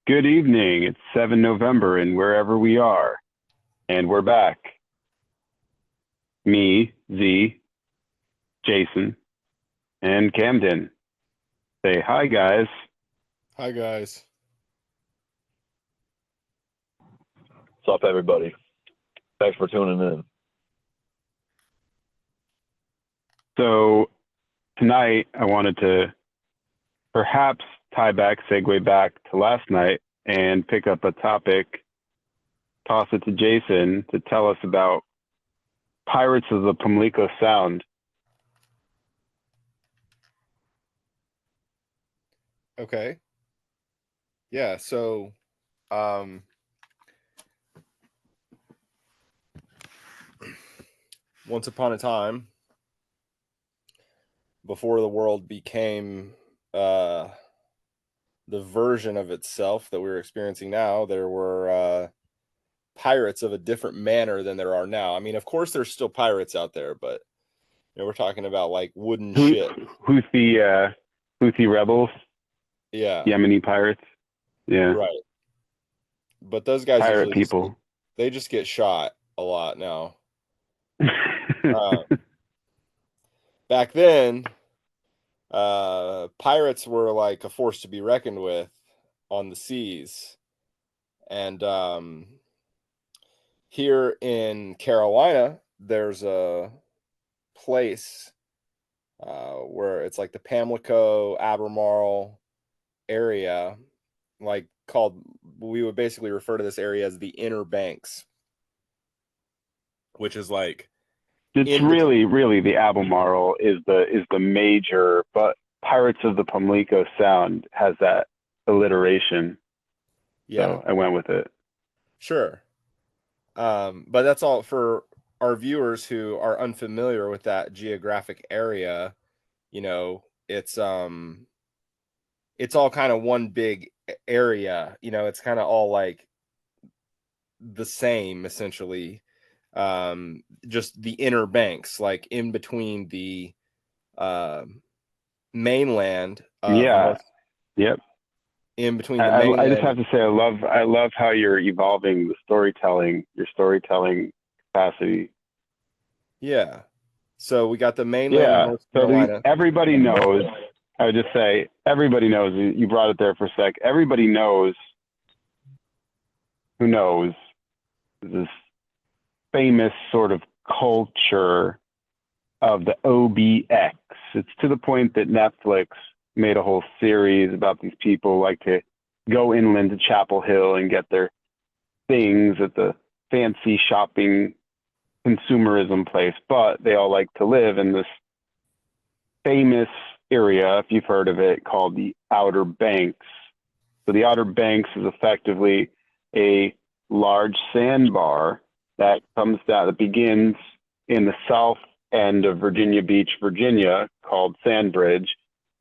Good evening. It's 7 November and wherever we are. And we're back. Me, Z, Jason, and Camden. Say hi, guys. Hi guys. What's up, everybody? Thanks for tuning in. So tonight I wanted to perhaps segue back to last night and pick up a topic, toss it to Jason to tell us about Pirates of the Pamlico Sound. Okay. Yeah, so um once upon a time, before the world became the version of itself that we're experiencing now, there were pirates of a different manner than there are now. I mean, of course there's still pirates out there, but we're talking about like wooden Who, shit. Houthi rebels, Yeah, Yemeni pirates. Yeah, right. But those guys pirate usually people. they just get shot a lot now. Uh, Back then, pirates were like a force to be reckoned with on the seas. And here in Carolina, there's a place where it's like the Pamlico Albemarle area, like called, we would basically refer to this area as the Inner Banks, which is like It's in between. really the Albemarle is the major, but Pirates of the Pamlico Sound has that alliteration, Yeah, so I went with it. sure. But that's all for our viewers who are unfamiliar with that geographic area. It's all kind of one big area. It's kind of all like the same essentially. Just the inner banks, like in between the uh, mainland of Yeah, North, yep. in between I, the I just mainland. have to say I love how you're evolving your storytelling capacity. Yeah. So we got the mainland of Yeah. North So Carolina. everybody knows. I would just say everybody knows. You brought it there for a sec. Everybody knows who knows this famous sort of culture of the OBX. It's to the point that Netflix made a whole series about these people like to go inland to Chapel Hill and get their things at the fancy shopping consumerism place, but they all like to live in this famous area, if you've heard of it, called the Outer Banks. So the Outer Banks is effectively a large sandbar that comes down, that begins in the south end of Virginia Beach, Virginia, called Sandbridge,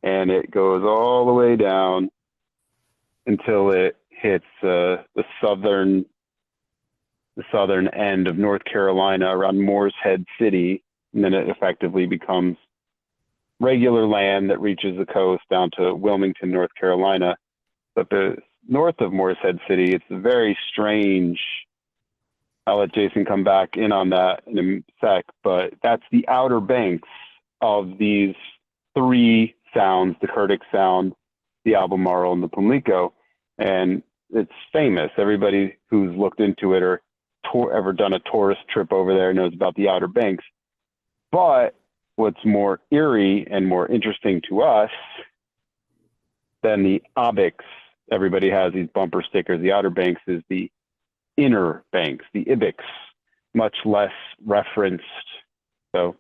and it goes all the way down until it hits the southern end of North Carolina around Moores Head City, and then it effectively becomes regular land that reaches the coast down to Wilmington, North Carolina. But the north of Moores Head City, it's very strange. I'll let Jason come back in on that in a sec, but that's the outer banks of these three sounds, the Kurdic Sound, the Albemarle, and the Pamlico. And it's famous. Everybody who's looked into it or ever done a tourist trip over there knows about the Outer Banks. But what's more eerie and more interesting to us than the Obix, everybody has these bumper stickers. The Outer Banks is the Inner Banks, the Ibix, much less referenced. So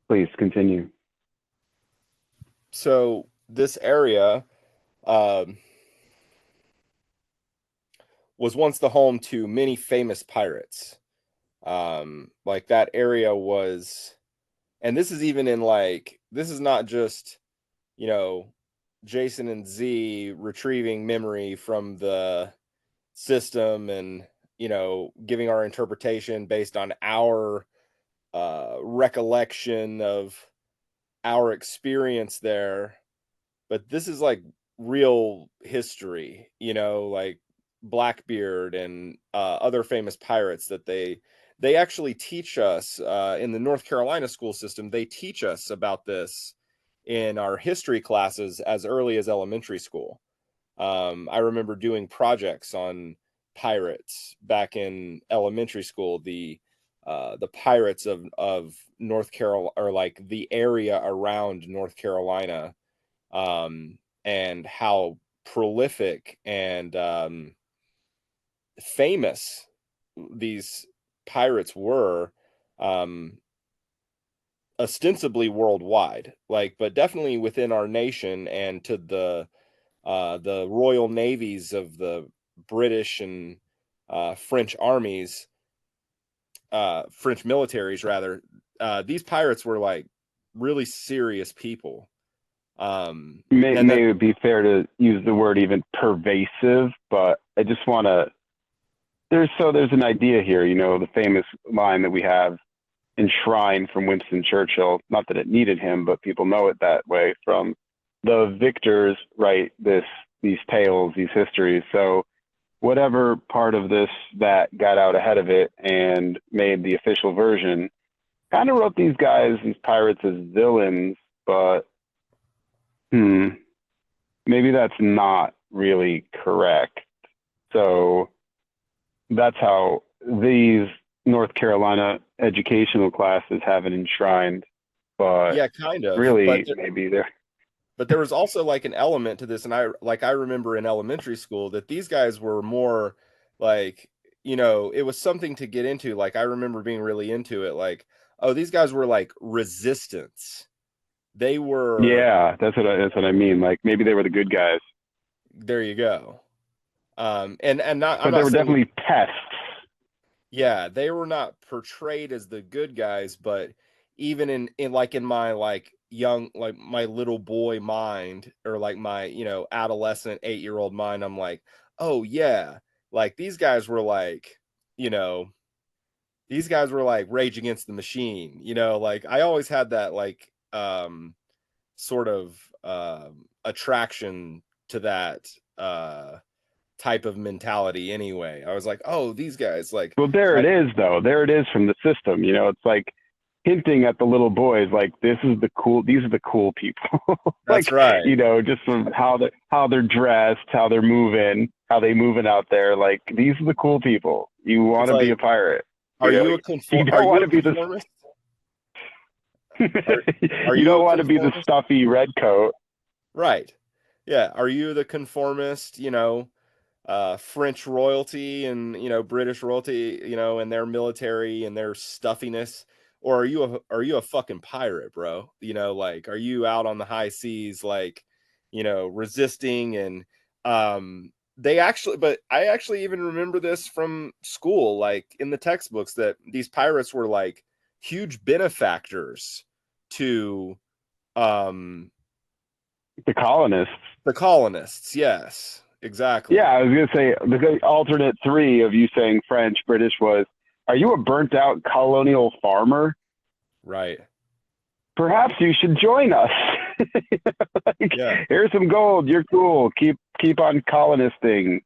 please continue. So this area um, was once the home to many famous pirates. Like that area was, and this is even in like, this is not just, you know, Jason and Z retrieving memory from the system and, giving our interpretation based on our recollection of our experience there. But this is like real history, you know, like Blackbeard and other famous pirates that they actually teach us in the North Carolina school system. They teach us about this in our history classes as early as elementary school. I remember doing projects on pirates back in elementary school. The pirates of North Carolina, or like the area around North Carolina, and how prolific and famous these pirates were, ostensibly worldwide, like, but definitely within our nation, and to the royal navies of the British and French armies, French militaries rather. These pirates were like really serious people. May it be fair to use the word even pervasive, but I just want to. There's an idea here, you know, the famous line that we have enshrined from Winston Churchill. Not that it needed him, but people know it that way. From the victors write these tales, these histories. So whatever part of this that got out ahead of it and made the official version kind of wrote these guys, these pirates, as villains, but maybe that's not really correct. So that's how these North Carolina educational classes have it enshrined. But yeah, kind of. Really, maybe they're. But there was also like an element to this, and I remember in elementary school that these guys were more like, you know, it was something to get into. Like, I remember being really into it. Like, oh, these guys were like resistance. They were. Yeah, that's what I mean. Like, maybe they were the good guys. There you go. And not. But they were definitely pests. Yeah, they were not portrayed as the good guys, but even in my like young, like my little boy mind, or like my, you know, adolescent 8-year-old mind, I'm like, oh yeah, like these guys were like, you know, these guys were like Rage Against the Machine, you know, like I always had that like sort of attraction to that type of mentality anyway. I was like, oh, these guys, like, well, there it is though. There it is from the system, you know. It's like hinting at the little boys, like, these are the cool people. Like, that's right, you know, just from how they're dressed, how they're moving out there. Like, these are the cool people. You want to be a pirate. Are you a conformist? You don't want to be the you don't want to be the stuffy red coat, right? Yeah. Are you the conformist, you know, French royalty and, you know, British royalty, you know, and their military and their stuffiness? Or are you a fucking pirate, bro? You know, like, are you out on the high seas, like, you know, resisting? And I actually even remember this from school, like in the textbooks, that these pirates were like huge benefactors to the colonists. The colonists, yes, exactly. Yeah, I was gonna say the alternate 3 of you saying French, British was, are you a burnt out colonial farmer? Right. Perhaps you should join us. Like, yeah. Here's some gold. You're cool. Keep on colonisting.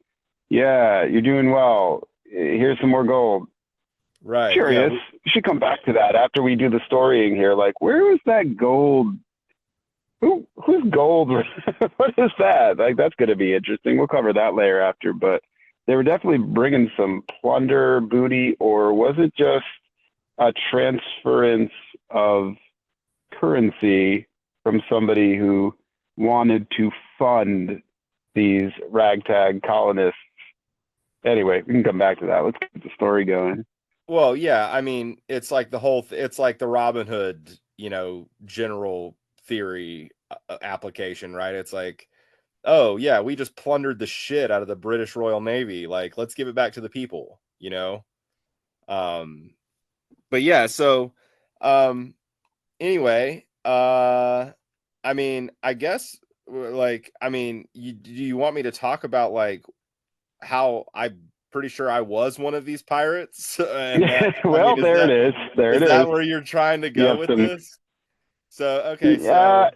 Yeah, you're doing well. Here's some more gold. Right. Curious. Yeah. We should come back to that after we do the storying here. Like, where was that gold? Who's gold? What is that? Like, that's going to be interesting. We'll cover that later after. But they were definitely bringing some plunder, booty, or was it just a transference of currency from somebody who wanted to fund these ragtag colonists? Anyway, we can come back to that. Let's get the story going. Well, yeah, I mean, it's like it's like the Robin Hood, you know, general theory application, right? It's like, oh yeah, we just plundered the shit out of the British Royal Navy. Like, let's give it back to the people, you know? But yeah, so anyway, I mean, I guess, like, I mean, do you want me to talk about like how I'm pretty sure I was one of these pirates? And well, there it is. There it is. Is that where you're trying to go with this? So, okay.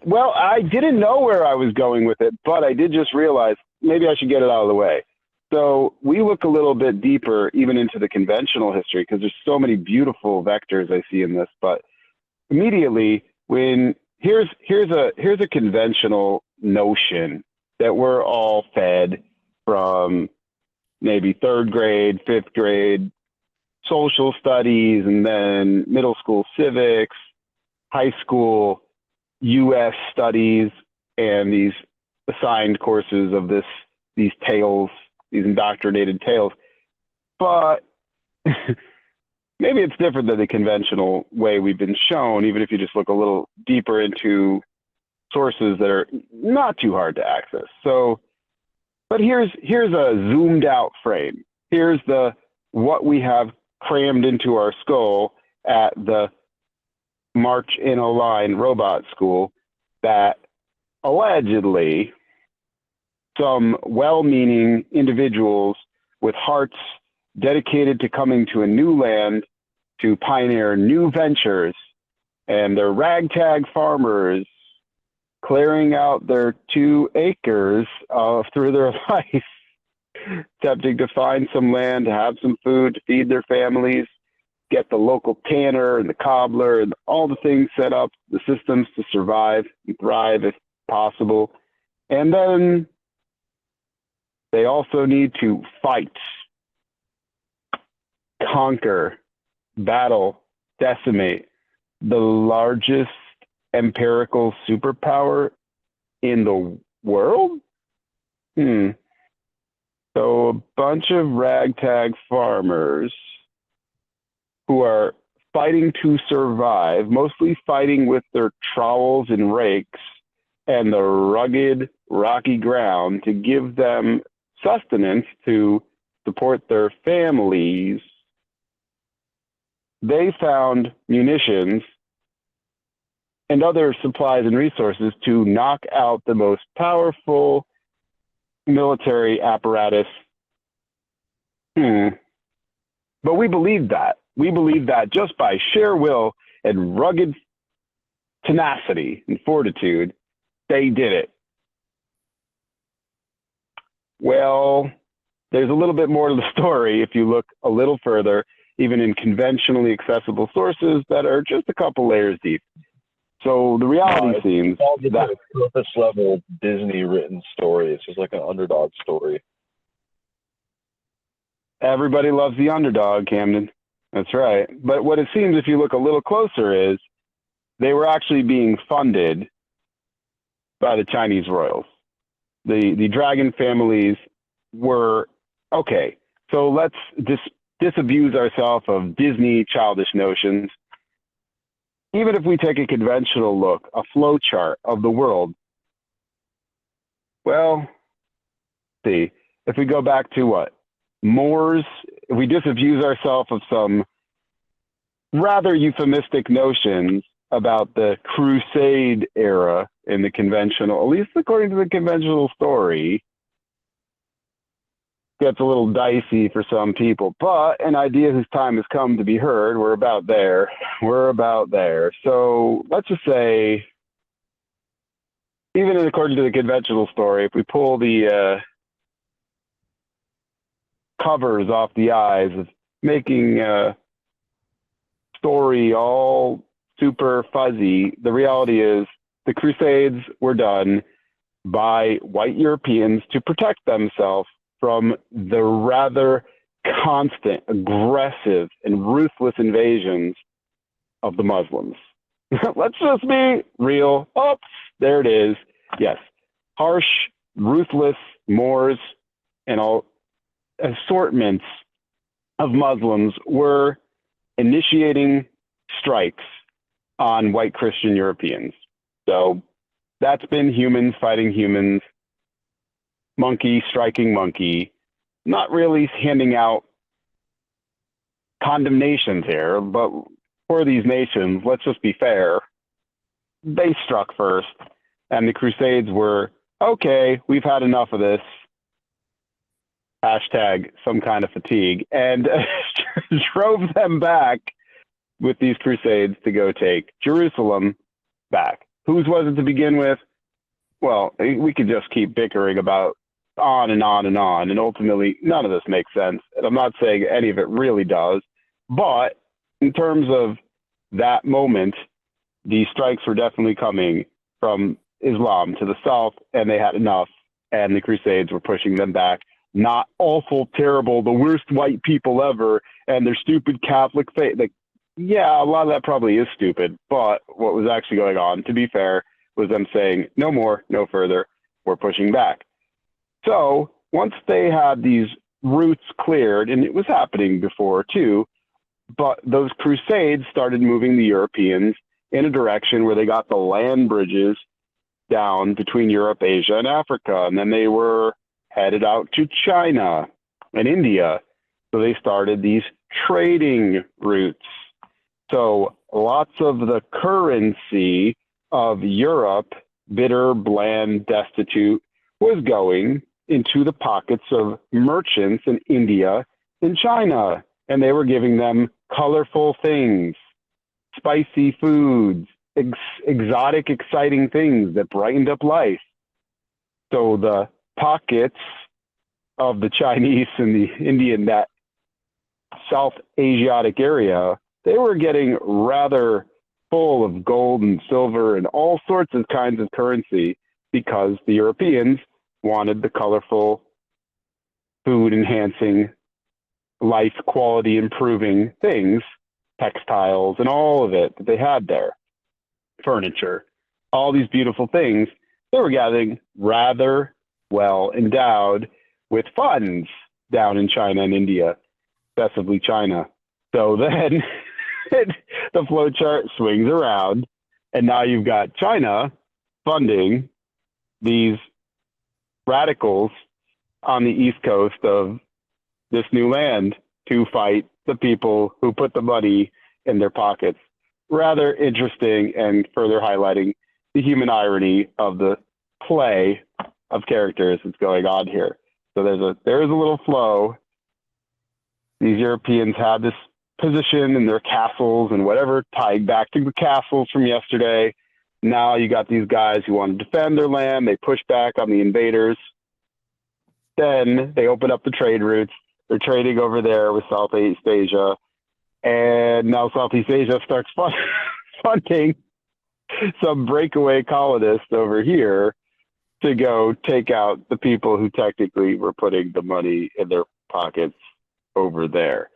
Well, I didn't know where I was going with it, but I did just realize maybe I should get it out of the way. So we look a little bit deeper even into the conventional history because there's so many beautiful vectors I see in this. But immediately, when here's a conventional notion that we're all fed from maybe third grade, fifth grade, social studies, and then middle school civics, high school U.S. studies, and these assigned courses of these tales, these indoctrinated tales. But maybe it's different than the conventional way we've been shown, even if you just look a little deeper into sources that are not too hard to access. So, but here's a zoomed out frame. Here's what we have crammed into our skull at the March in a Line robot school, that allegedly some well-meaning individuals with hearts dedicated to coming to a new land to pioneer new ventures, and they're ragtag farmers clearing out their 2 acres through their life, attempting to find some land, to have some food, to feed their families, get the local tanner and the cobbler and all the things set up, the systems to survive and thrive if possible. And then they also need to fight, conquer, battle, decimate the largest empirical superpower in the world? So a bunch of ragtag farmers who are fighting to survive, mostly fighting with their trowels and rakes and the rugged, rocky ground to give them sustenance to support their families. They found munitions and other supplies and resources to knock out the most powerful military apparatus. But we believe that. We believe that just by sheer will and rugged tenacity and fortitude, they did it. Well, there's a little bit more to the story if you look a little further, even in conventionally accessible sources that are just a couple layers deep. So the reality seems that surface level Disney written story. It's just like an underdog story. Everybody loves the underdog, Camden. That's right. But what it seems, if you look a little closer, is they were actually being funded by the Chinese royals. The dragon families were, okay, so let's disabuse ourselves of Disney childish notions. Even if we take a conventional look, a flow chart of the world, well, see, if we go back to what? Moors, if we disabuse ourselves of some rather euphemistic notions about the Crusade era in the conventional, at least according to the conventional story, gets a little dicey for some people, but an idea whose time has come to be heard. We're about there. We're about there. So let's just say, even according to the conventional story, if we pull the covers off the eyes of making story all super fuzzy, the reality is the Crusades were done by white Europeans to protect themselves from the rather constant, aggressive, and ruthless invasions of the Muslims. Let's just be real. Oops, there it is. Yes, harsh, ruthless Moors and all assortments of Muslims were initiating strikes on white Christian Europeans. So that's been humans fighting humans, monkey striking monkey, not really handing out condemnations here, but for these nations, let's just be fair, they struck first, and the Crusades were, okay, we've had enough of this, hashtag some kind of fatigue, and drove them back with these Crusades to go take Jerusalem back. Whose was it to begin with? Well, we could just keep bickering about on and on and on. And ultimately, none of this makes sense. And I'm not saying any of it really does. But in terms of that moment, the strikes were definitely coming from Islam to the south, and they had enough, and the Crusades were pushing them back. Not awful, terrible, the worst white people ever, and their stupid Catholic faith. Like, yeah, a lot of that probably is stupid, but what was actually going on, to be fair, was them saying, no more, no further, we're pushing back. So once they had these routes cleared, and it was happening before too, but those Crusades started moving the Europeans in a direction where they got the land bridges down between Europe, Asia, and Africa. And then they were headed out to China and India. So they started these trading routes. So lots of the currency of Europe, bitter, bland, destitute, was going into the pockets of merchants in India and China. And they were giving them colorful things, spicy foods, exotic, exciting things that brightened up life. So the pockets of the Chinese and the Indian, that South Asiatic area, they were getting rather full of gold and silver and all sorts of kinds of currency because the Europeans wanted the colorful, food enhancing, life quality improving things, textiles and all of it that they had there, furniture, all these beautiful things. They were getting rather well endowed with funds down in China and India, excessively China. So then the flow chart swings around, and now you've got China funding these radicals on the east coast of this new land to fight the people who put the money in their pockets. Rather interesting, and further highlighting the human irony of the play of characters that's going on here. So there is a little flow. These Europeans had this position in their castles and whatever, tied back to the castles from yesterday. Now you got these guys who want to defend their land. They push back on the invaders. Then they open up the trade routes. They're trading over there with Southeast Asia. And now Southeast Asia starts funding some breakaway colonists over here to go take out the people who technically were putting the money in their pockets over there.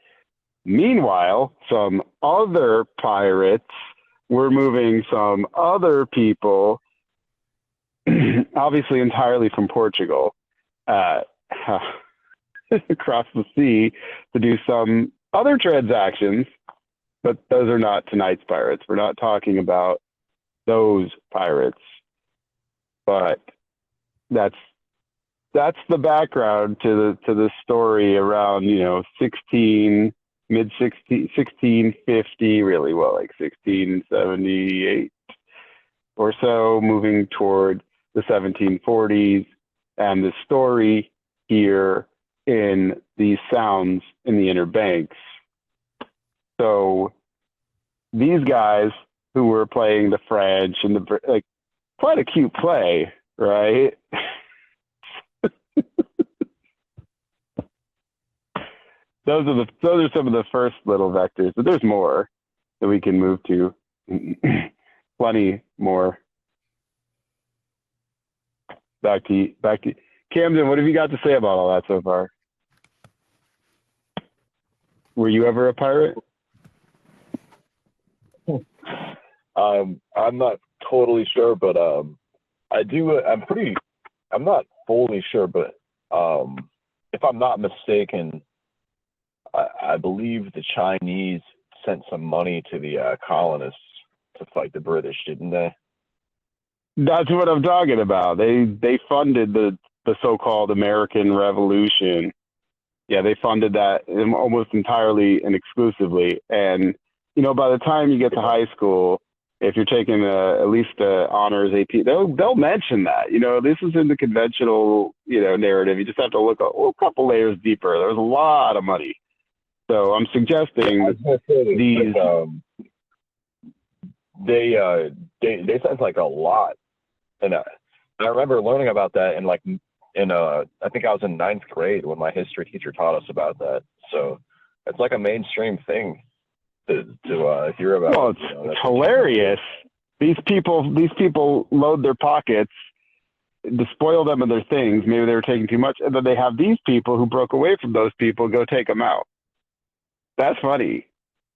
Meanwhile, some other pirates were moving some other people, obviously entirely from Portugal, across the sea to do some other transactions, but those are not tonight's pirates. We're not talking about those pirates, but that's the background to the story around, 1650, really, well, like 1678 or so, moving toward the 1740s, and the story here in these sounds in the Inner Banks. So these guys who were playing the French and quite a cute play, right? Those are some of the first little vectors, but there's more that we can move to. Plenty more. Back to Camden. What have you got to say about all that so far? Were you ever a pirate? I'm not totally sure, but I do. I'm not fully sure, but if I'm not mistaken, I believe the Chinese sent some money to the colonists to fight the British, didn't they? That's what I'm talking about. They funded the so-called American Revolution. Yeah, they funded that almost entirely and exclusively. And, by the time you get to high school, if you're taking at least honors AP, they'll mention that. This is in the conventional, narrative. You just have to look a couple layers deeper. There's a lot of money. So I'm suggesting these. They sent like a lot, and I remember learning about that in like I think I was in 9th grade when my history teacher taught us about that. So it's like a mainstream thing to hear about. Well, it's hilarious. These people load their pockets to spoil them of their things. Maybe they were taking too much, and then they have these people who broke away from those people go take them out. That's funny.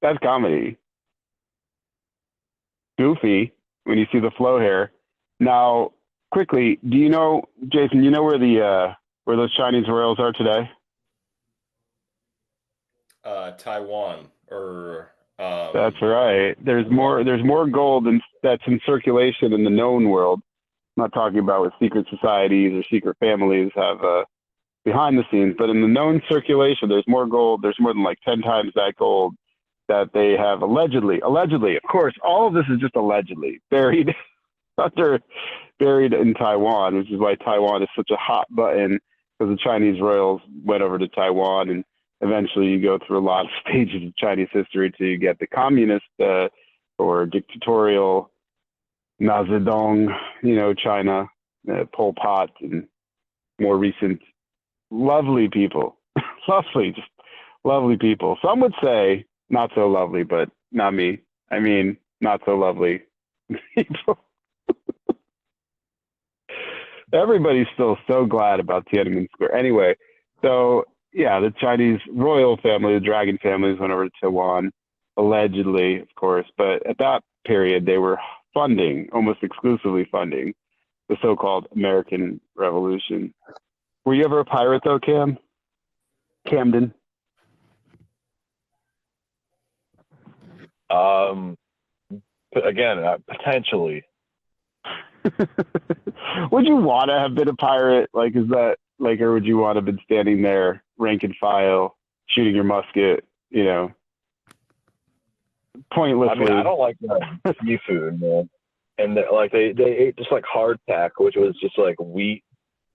That's comedy. Goofy when you see the flow hair. Now, quickly, do you know, Jason? You know where those Chinese royals are today? Taiwan, or that's right. There's more gold that's in circulation in the known world. I'm not talking about what secret societies or secret families have behind the scenes, but in the known circulation, there's more gold. There's more than like 10 times that gold that they have allegedly, of course, all of this is just allegedly buried in Taiwan, which is why Taiwan is such a hot button, because the Chinese royals went over to Taiwan, and eventually you go through a lot of stages of Chinese history to get the communist or dictatorial Mao Zedong, China, Pol Pot, and more recent lovely people, just lovely people. Some would say not so lovely, but not me. I mean, not so lovely people. Everybody's still so glad about Tiananmen Square. Anyway, so yeah, the Chinese royal family, the dragon families, went over to Taiwan, allegedly, of course. But at that period, they were almost exclusively funding, the so-called American Revolution. Were you ever a pirate, though, Camden? Again, potentially. Would you want to have been a pirate? Like, is that like, or would you want to have been standing there, rank and file, shooting your musket, pointlessly? I mean, I don't like seafood, man. And they ate just like hardtack, which was just like wheat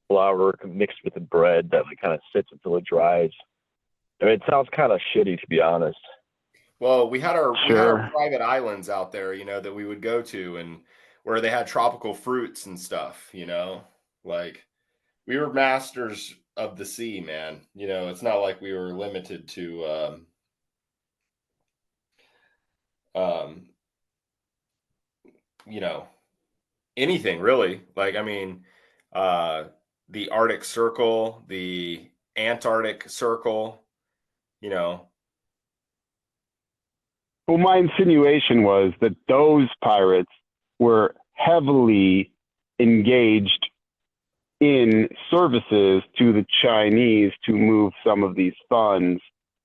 flour mixed with the bread that like kind of sits until it dries. I mean, it sounds kind of shitty, to be honest. Well, we had our private islands out there, that we would go to, and where they had tropical fruits and stuff, like we were masters of the sea, man. It's not like we were limited to anything really. Like, I mean, the Arctic Circle, the Antarctic Circle, Well, my insinuation was that those pirates were heavily engaged in services to the Chinese to move some of these funds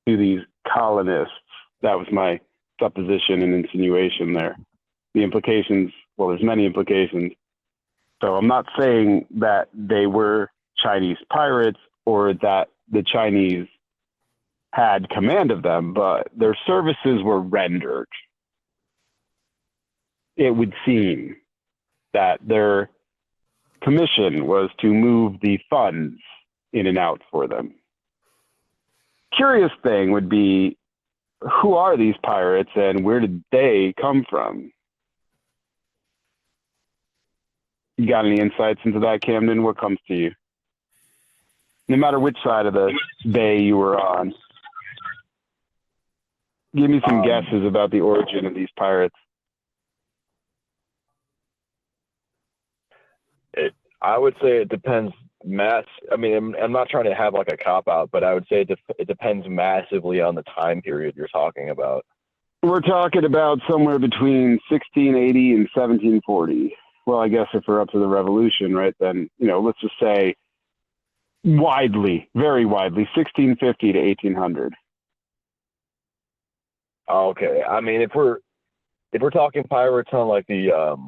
to these colonists. That was my supposition and insinuation there. The implications, well, there's many implications. So I'm not saying that they were Chinese pirates or that the Chinese had command of them, but their services were rendered. It would seem that their commission was to move the funds in and out for them. Curious thing would be, who are these pirates and where did they come from? You got any insights into that, Camden? What comes to you? No matter which side of the bay you were on. Give me some guesses about the origin of these pirates. I would say it depends. I mean, I'm not trying to have like a cop out, but I would say it depends massively on the time period you're talking about. We're talking about somewhere between 1680 and 1740. Well, I guess if we're up to the revolution, right, then, let's just say very widely, 1650 to 1800. Okay. I mean, if we're talking pirates on like the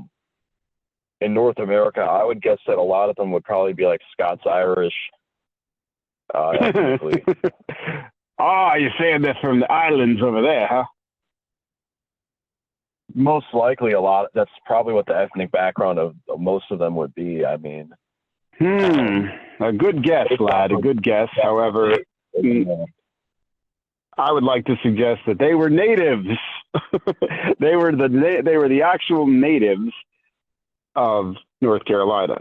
in North America, I would guess that a lot of them would probably be like Scots-Irish. Ethnically. You're saying that from the islands over there, huh? Most likely that's probably what the ethnic background of most of them would be. I mean, a good guess, lad. A good guess. However, I would like to suggest that they were natives. they were the actual natives of North Carolina.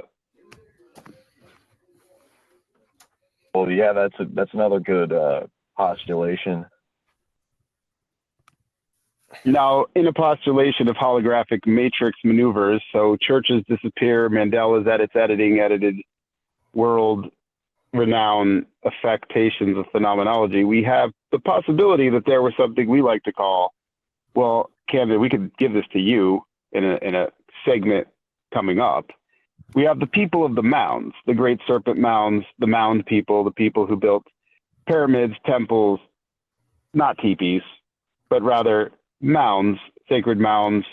Well, yeah, that's another good postulation. Now, in a postulation of holographic matrix maneuvers, so churches disappear, Mandela's at its edited world renown affectations of phenomenology, we have the possibility that there was something we like to call, well, Camden, we could give this to you in a segment coming up. We have the people of the mounds, the great serpent mounds, the mound people, the people who built pyramids, temples, not teepees, but rather mounds, sacred mounds,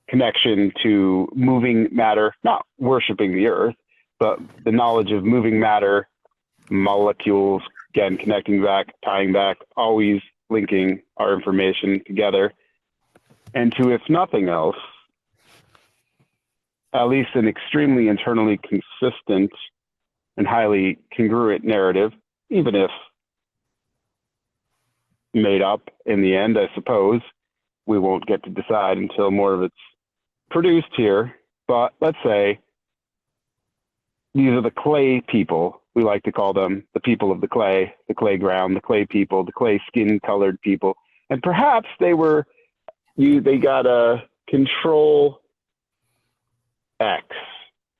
connection to moving matter, not worshiping the earth, but the knowledge of moving matter, molecules, again, connecting back, tying back, always linking our information together. And to, if nothing else, at least an extremely internally consistent and highly congruent narrative, even if made up in the end, I suppose. We won't get to decide until more of it's produced here. But let's say these are the clay people. We like to call them the people of the clay ground, the clay people, the clay skin colored people. And perhaps they got a control X.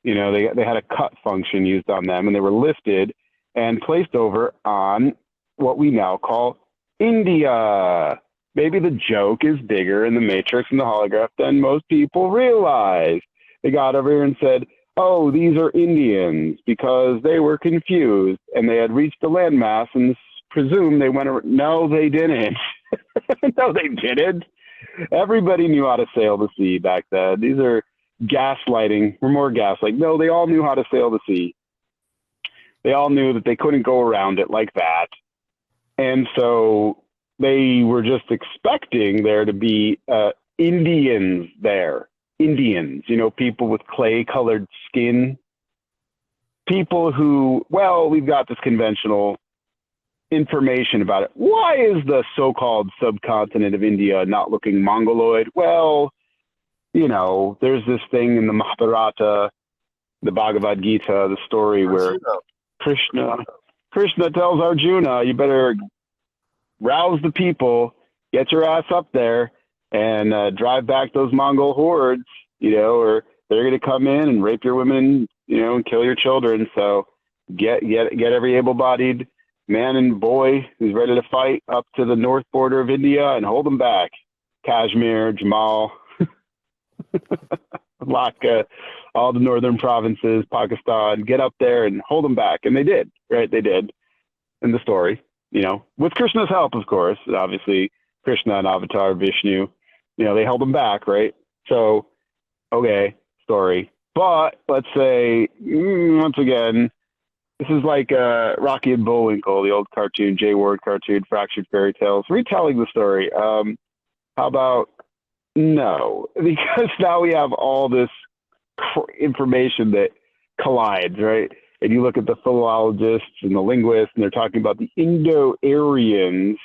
You know, they had a cut function used on them, and they were lifted and placed over on what we now call India. Maybe the joke is bigger in the matrix and the holograph than most people realize. They got over here and said, oh, these are Indians, because they were confused and they had reached the landmass and presumed they went. No, they didn't. No, they didn't. Everybody knew how to sail the sea back then. These are gaslighting. We're more gaslighting. No, they all knew how to sail the sea. They all knew that they couldn't go around it like that. And so they were just expecting there to be Indians there. Indians, you know, people with clay-colored skin. People who, well, we've got this conventional information about it. Why is the so-called subcontinent of India not looking Mongoloid? Well, you know, there's this thing in the Mahabharata, the Bhagavad Gita, the story where Krishna tells Arjuna, you better rouse the people, get your ass up there, and drive back those Mongol hordes, you know, or they're going to come in and rape your women, you know, and kill your children. So get every able-bodied man and boy who's ready to fight up to the north border of India and hold them back. Kashmir, Jamal, Lakka, all the northern provinces, Pakistan, get up there and hold them back. And they did, right? They did in the story, you know, with Krishna's help, of course. Obviously, Krishna and Avatar, Vishnu, you know, they held them back, right? So, okay, story. But let's say, once again, this is like Rocky and Bullwinkle, the old cartoon, Jay Ward cartoon, Fractured Fairy Tales, retelling the story. How about no? Because now we have all this information that collides, right? And you look at the philologists and the linguists, and they're talking about the Indo-Aryans.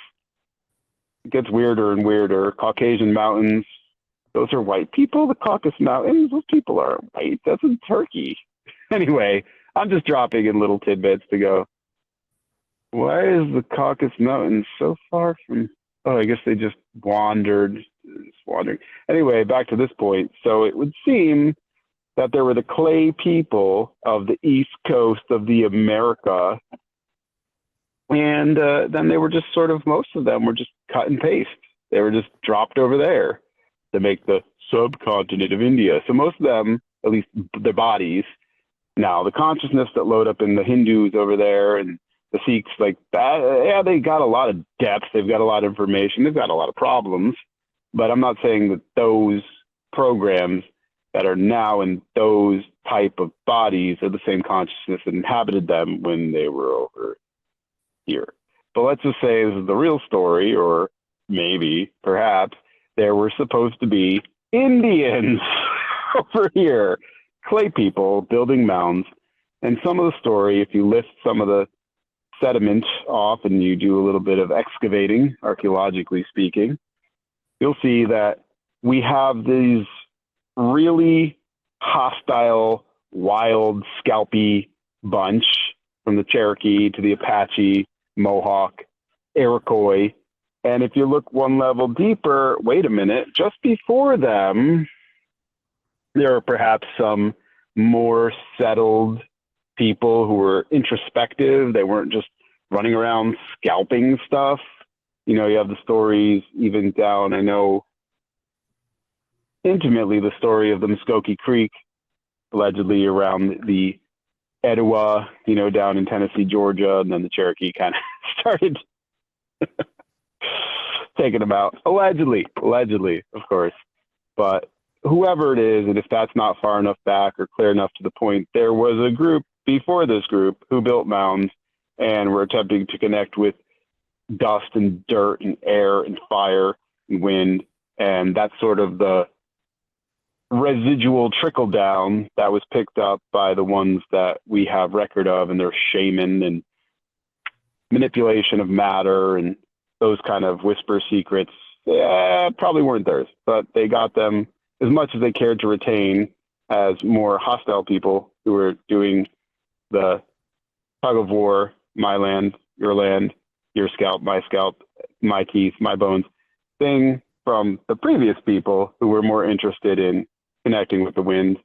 It gets weirder and weirder. Caucasian mountains. Those are white people? The Caucasus Mountains? Those people aren't white. That's in Turkey. Anyway, I'm just dropping in little tidbits to go, why is the Caucasus Mountains so far from... Oh, I guess they just wandered. Wandering. Anyway, back to this point. So it would seem that there were the clay people of the east coast of the America. And then they were just sort of, most of them were just cut and paste. They were just dropped over there to make the subcontinent of India. So most of them, at least their bodies, now the consciousness that load up in the Hindus over there and the Sikhs, like that, yeah, they got a lot of depth. They've got a lot of information. They've got a lot of problems. But I'm not saying that those programs that are now in those type of bodies are the same consciousness that inhabited them when they were over here. But let's just say this is the real story, or maybe, perhaps, there were supposed to be Indians over here, clay people building mounds. And some of the story, if you lift some of the sediment off and you do a little bit of excavating, archaeologically speaking, you'll see that we have these really hostile, wild, scalpy bunch from the Cherokee to the Apache, Mohawk, Iroquois. And if you look one level deeper, wait a minute, just before them, there are perhaps some more settled people who were introspective. They weren't just running around scalping stuff. You know, you have the stories even down, I know intimately the story of the Muskogee Creek, allegedly around the Etowah, you know, down in Tennessee, Georgia, and then the Cherokee kind of started taking them out. Allegedly, of course. But whoever it is, and if that's not far enough back or clear enough to the point, there was a group before this group who built mounds and were attempting to connect with dust and dirt and air and fire and wind. And that's sort of the residual trickle down that was picked up by the ones that we have record of, and their shaman and manipulation of matter and those kind of whisper secrets. Probably weren't theirs, but they got them as much as they cared to retain as more hostile people who were doing the tug of war, my land, your scalp, my teeth, my bones thing from the previous people who were more interested in connecting with the wind.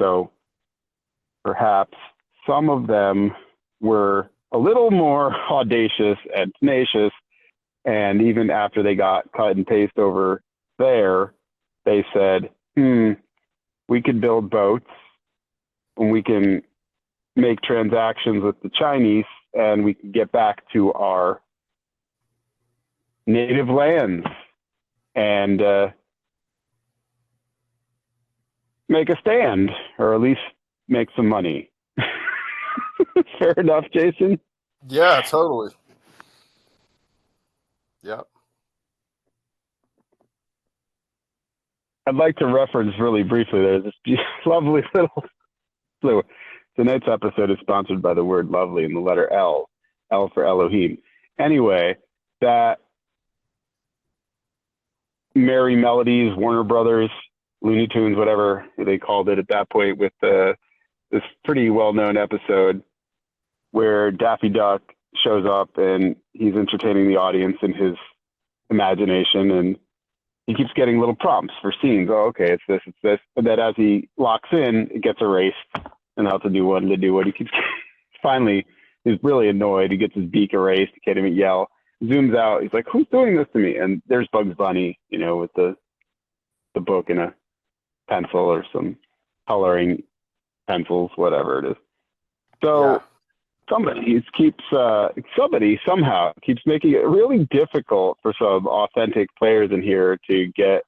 So perhaps some of them were a little more audacious and tenacious. And even after they got cut and paste over there, they said, we could build boats and we can make transactions with the Chinese and we can get back to our native lands and make a stand, or at least make some money. Fair enough, Jason? Yeah, totally. Yep. I'd like to reference really briefly, there's this lovely little clue. Tonight's episode is sponsored by the word lovely and the letter L for Elohim. Anyway, that Merry Melodies, Warner Brothers, Looney Tunes, whatever they called it at that point, with this pretty well-known episode where Daffy Duck shows up and he's entertaining the audience in his imagination, and he keeps getting little prompts for scenes. Oh, okay, it's this, it's this. But then as he locks in, it gets erased, and how to do what. He keeps finally, he's really annoyed. He gets his beak erased. He can't even yell. Zooms out. He's like, "Who's doing this to me?" And there's Bugs Bunny, you know, with the book and a pencil or some coloring pencils, whatever it is. So. Yeah. Somebody somehow keeps making it really difficult for some authentic players in here to get.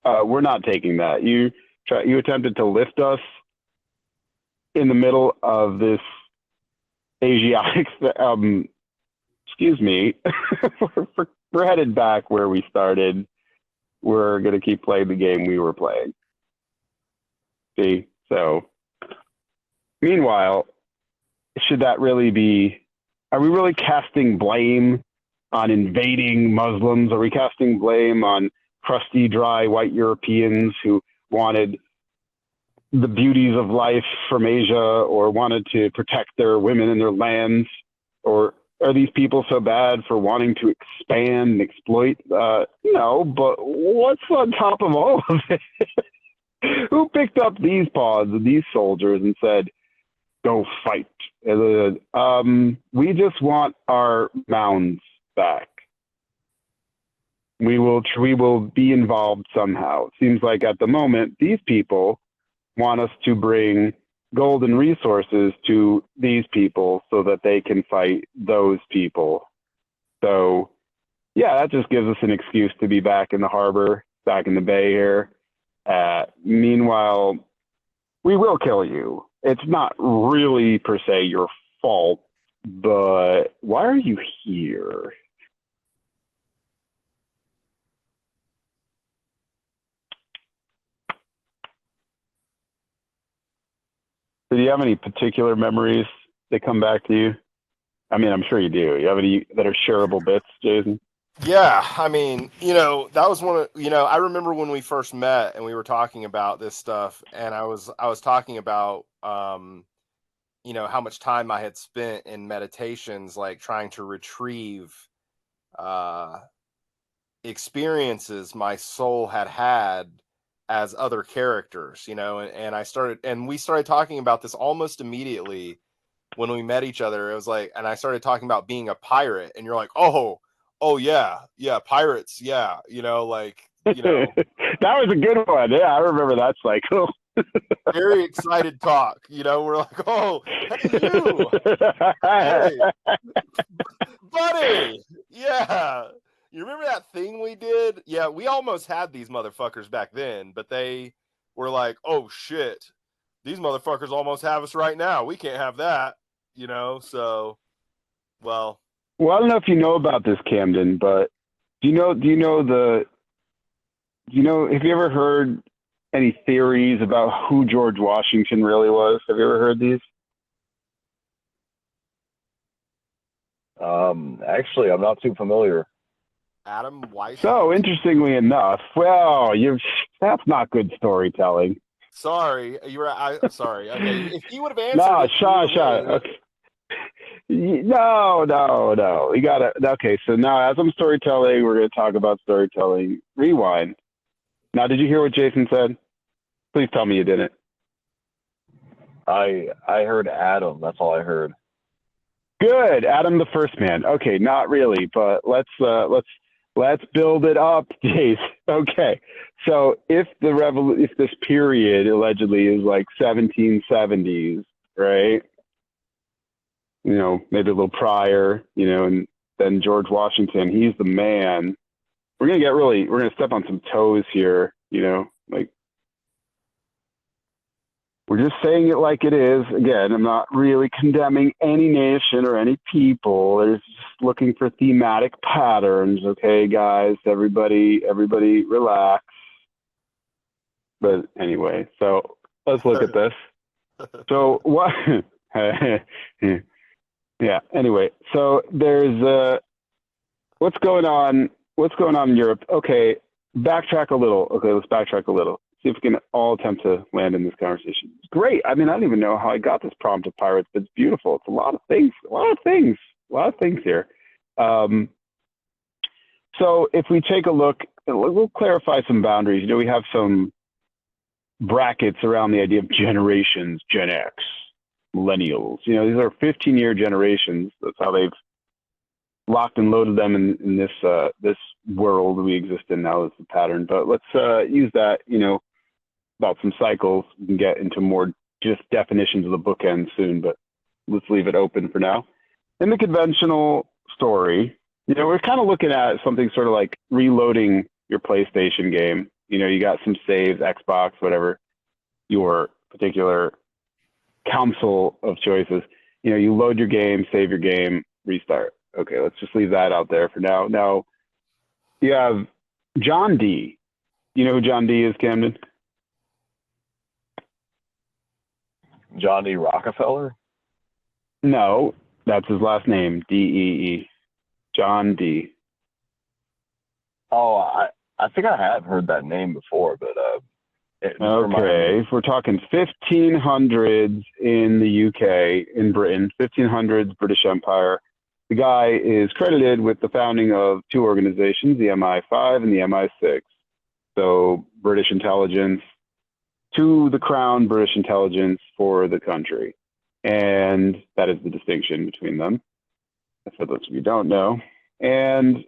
We're not taking that. You attempted to lift us in the middle of this Asiatic. Excuse me. We're headed back where we started. We're gonna keep playing the game we were playing. See, so meanwhile. Should that really be, are we really casting blame on invading Muslims? Are we casting blame on crusty, dry white Europeans who wanted the beauties of life from Asia or wanted to protect their women and their lands? Or are these people so bad for wanting to expand and exploit? No, but what's on top of all of it? Who picked up these pods and these soldiers and said, go fight? We just want our mounds back. We will be involved somehow. It seems like at the moment, these people want us to bring gold and resources to these people so that they can fight those people. So, yeah, that just gives us an excuse to be back in the harbor, back in the bay here. Meanwhile, we will kill you. It's not really per se your fault, but why are you here? Do you have any particular memories that come back to you? I mean, I'm sure you do. You have any that are shareable bits, Jason? Yeah, I mean, you know, that was one of, you know, I remember when we first met and we were talking about this stuff, and I was talking about, you you know, how much time I had spent in meditations, like trying to retrieve experiences my soul had as other characters, you know, and we started talking about this almost immediately when we met each other. It was like, and I started talking about being a pirate, and you're like, oh yeah, pirates, yeah, you know, like, you know, that was a good one. Yeah, I remember that cycle. very excited talk, you know. We're like, oh, hey, you, hey, buddy, yeah. You remember that thing we did? Yeah, we almost had these motherfuckers back then, but they were like, oh shit, these motherfuckers almost have us right now. We can't have that, you know. So, well, I don't know if you know about this, Camden, but have you ever heard any theories about who George Washington really was? Have you ever heard these? Actually, I'm not too familiar. Adam Weiss. So interestingly enough, well, that's not good storytelling. Sorry, I'm sorry. Okay, if you would have answered, No, it, Sean. Okay. No. You gotta. Okay, so now as I'm storytelling, we're gonna talk about storytelling. Rewind. Now, did you hear what Jason said? Please tell me you didn't. I heard Adam. That's all I heard. Good, Adam the First Man. Okay, not really, but let's build it up, Jace. Okay, so if this period allegedly is like 1770s, right? You know, maybe a little prior, you know, and then George Washington, he's the man. We're gonna step on some toes here, you know, like we're just saying it like it is. Again, I'm not really condemning any nation or any people. There's just looking for thematic patterns. Okay, guys, everybody relax. But anyway, so let's look at this. So what? Yeah. Anyway, so there's what's going on in Europe? Okay, backtrack a little. Okay, let's backtrack a little. See if we can all attempt to land in this conversation. It's great. I mean, I don't even know how I got this prompt of pirates, but it's beautiful. It's a lot of things here. So if we take a look, we'll clarify some boundaries. You know, we have some brackets around the idea of generations, Gen X, millennials. You know, these are 15-year generations. That's how they've locked and loaded them in this world we exist in now as the pattern. But let's use that, you know, about some cycles. We can get into more just definitions of the bookend soon, but let's leave it open for now. In the conventional story, you know, we're kind of looking at something sort of like reloading your PlayStation game. You know, you got some saves, Xbox, whatever, your particular console of choices. You know, you load your game, save your game, restart. Okay, let's just leave that out there for now. Now, you have John D. You know who John D is, Camden? John D. Rockefeller? No, that's his last name, D-E-E. John D. Oh, I think I have heard that name before, but okay, if we're talking 1500s in the UK, in Britain, 1500s British Empire, the guy is credited with the founding of two organizations, the MI5 and the MI6. So British intelligence to the crown, British intelligence for the country. And that is the distinction between them, for those of you who don't know. And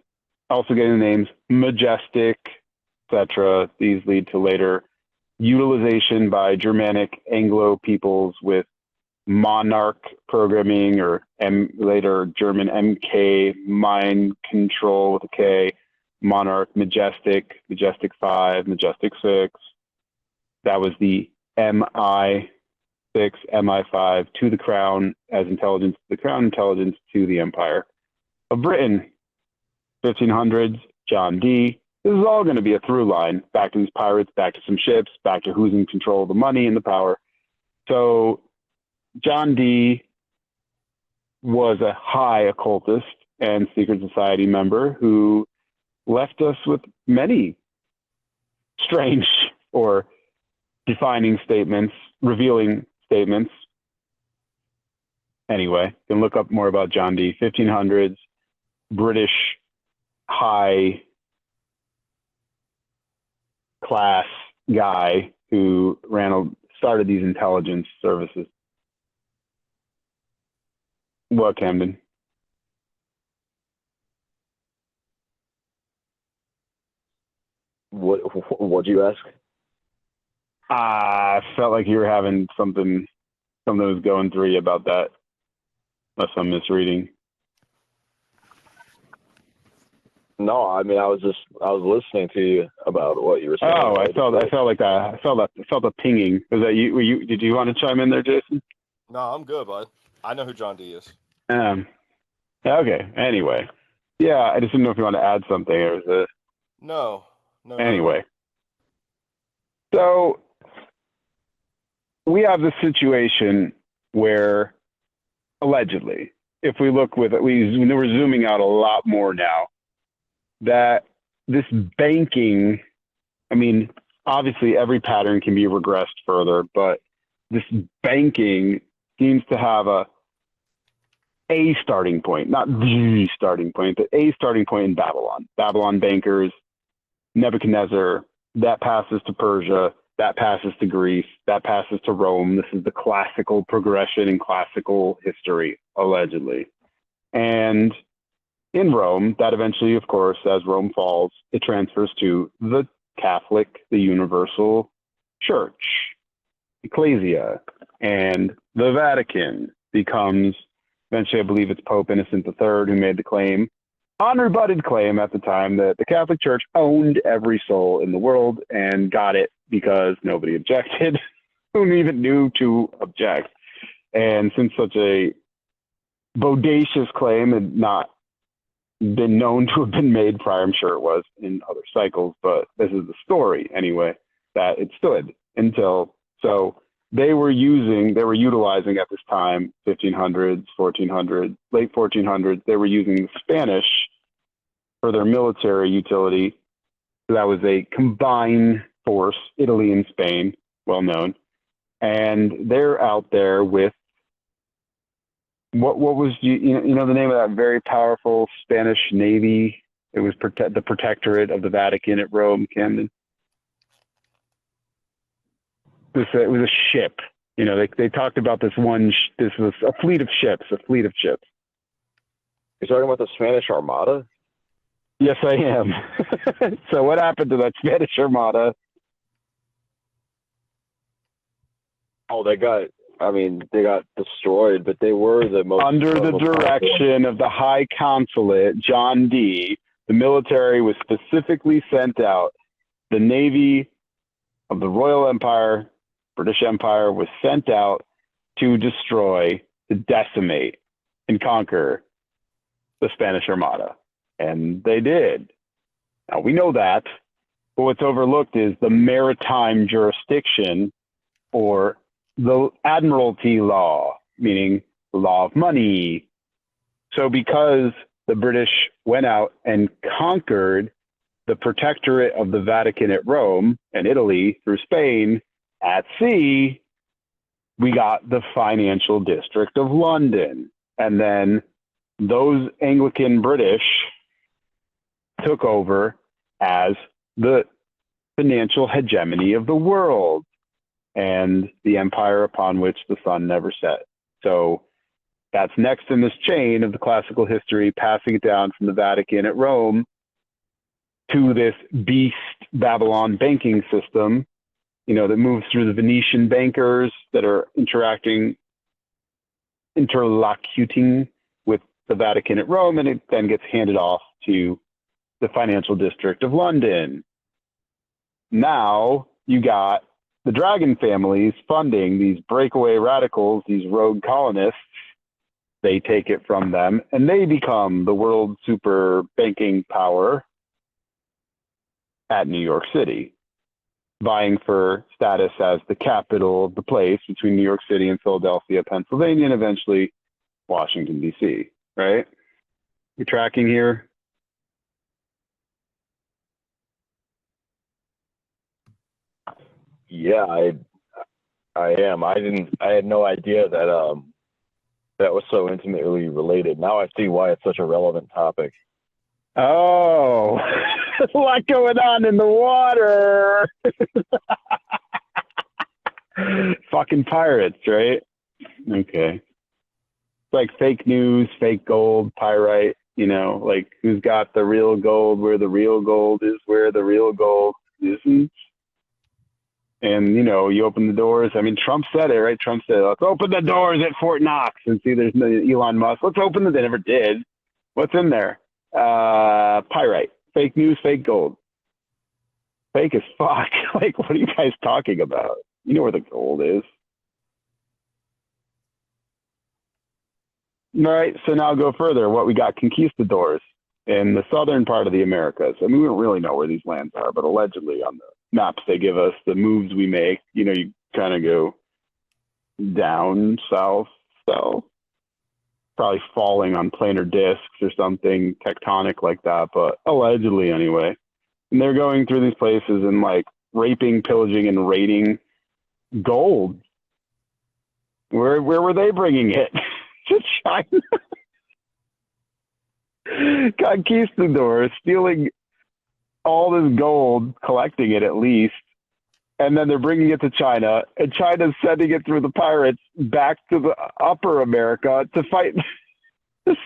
also getting the names Majestic, etc. These lead to later utilization by Germanic Anglo peoples with monarch programming, or later German MK, mind control with a K, monarch, majestic, majestic 5, majestic 6. That was the MI6, MI5 to the crown as intelligence, the crown intelligence to the empire of Britain. 1500s, John D. This is all going to be a through line, back to these pirates, back to some ships, back to who's in control of the money and the power. So John D. was a high occultist and secret society member who left us with many strange or defining statements, revealing statements. Anyway, you can look up more about John Dee. 1500s, British high class guy who started these intelligence services. What, Camden? What'd you ask? I felt like you were having something was going through you about that. Unless I'm misreading. No, I mean I was listening to you about what you were saying. Oh, I felt a pinging. Was that you? Did you want to chime in there, Jason? No, I'm good, bud. I know who John Dee is. Okay. Anyway, yeah, I just didn't know if you want to add something. Or was it? No. Anyway, so we have this situation where allegedly, if we look we're zooming out a lot more now, that this banking, I mean, obviously every pattern can be regressed further, but this banking seems to have a starting point, not the starting point, but a starting point in Babylon. Babylon bankers, Nebuchadnezzar, that passes to Persia, that passes to Greece, that passes to Rome. This is the classical progression in classical history, allegedly. And in Rome, that eventually, of course, as Rome falls, it transfers to the Catholic, the Universal Church, Ecclesia, and the Vatican becomes, eventually I believe it's Pope Innocent III who made the claim, unrebutted claim at the time, that the Catholic Church owned every soul in the world and got it because nobody objected, who even knew to object. And since such a bodacious claim had not been known to have been made prior, I'm sure it was in other cycles, but this is the story anyway, that it stood until, so they were utilizing at this time, 1500s, 1400s, late 1400s, they were using the Spanish for their military utility. So that was a combined force, Italy and Spain, well known. And they're out there with, what was, you know the name of that very powerful Spanish Navy? It was the Protectorate of the Vatican at Rome, Camden. It was a ship. You know, they talked about this one. This was a fleet of ships. You're talking about the Spanish Armada? Yes, I am. So what happened to that Spanish Armada? Oh, they got destroyed, but they were the most... Under the direction of the High Consulate, John Dee, the military was specifically sent out. The Navy of the Royal Empire, British Empire, was sent out to destroy, to decimate, and conquer the Spanish Armada. And they did. Now, we know that, but what's overlooked is the maritime jurisdiction, or the Admiralty law, meaning the law of money. So because the British went out and conquered the Protectorate of the Vatican at Rome and Italy through Spain at sea, we got the financial district of London. And then those Anglican British took over as the financial hegemony of the world and the empire upon which the sun never set. So that's next in this chain of the classical history, passing it down from the Vatican at Rome to this beast Babylon banking system, you know, that moves through the Venetian bankers that are interlocuting with the Vatican at Rome, and it then gets handed off to the financial district of London. Now you got the Dragon families funding these breakaway radicals, these rogue colonists. They take it from them, and they become the world super banking power at New York City, vying for status as the capital of the place between New York City and Philadelphia, Pennsylvania, and eventually Washington, D.C., right? You're tracking here? Yeah, I am. I had no idea that that was so intimately related. Now I see why it's such a relevant topic. Oh, a lot going on in the water. Fucking pirates, right? Okay. It's like fake news, fake gold, pyrite, you know, like who's got the real gold, where the real gold is, where the real gold isn't. And, you know, you open the doors. I mean, Trump said it, right? Trump said, let's open the doors at Fort Knox and see there's no Elon Musk. Let's open it. They never did. What's in there? Pyrite, fake news, fake gold. Fake as fuck. Like, what are you guys talking about? You know where the gold is. All right, so now go further. What we got, conquistadors in the southern part of the Americas. I mean, we don't really know where these lands are, but allegedly on the maps they give us, the moves we make, you know, you kind of go down, south, probably falling on planar discs or something tectonic like that, but allegedly anyway. And they're going through these places and like raping, pillaging, and raiding gold. Where were they bringing it? To China. Conquistadors stealing all this gold, collecting it at least, and then they're bringing it to China, and China's sending it through the pirates back to the upper America to fight. Is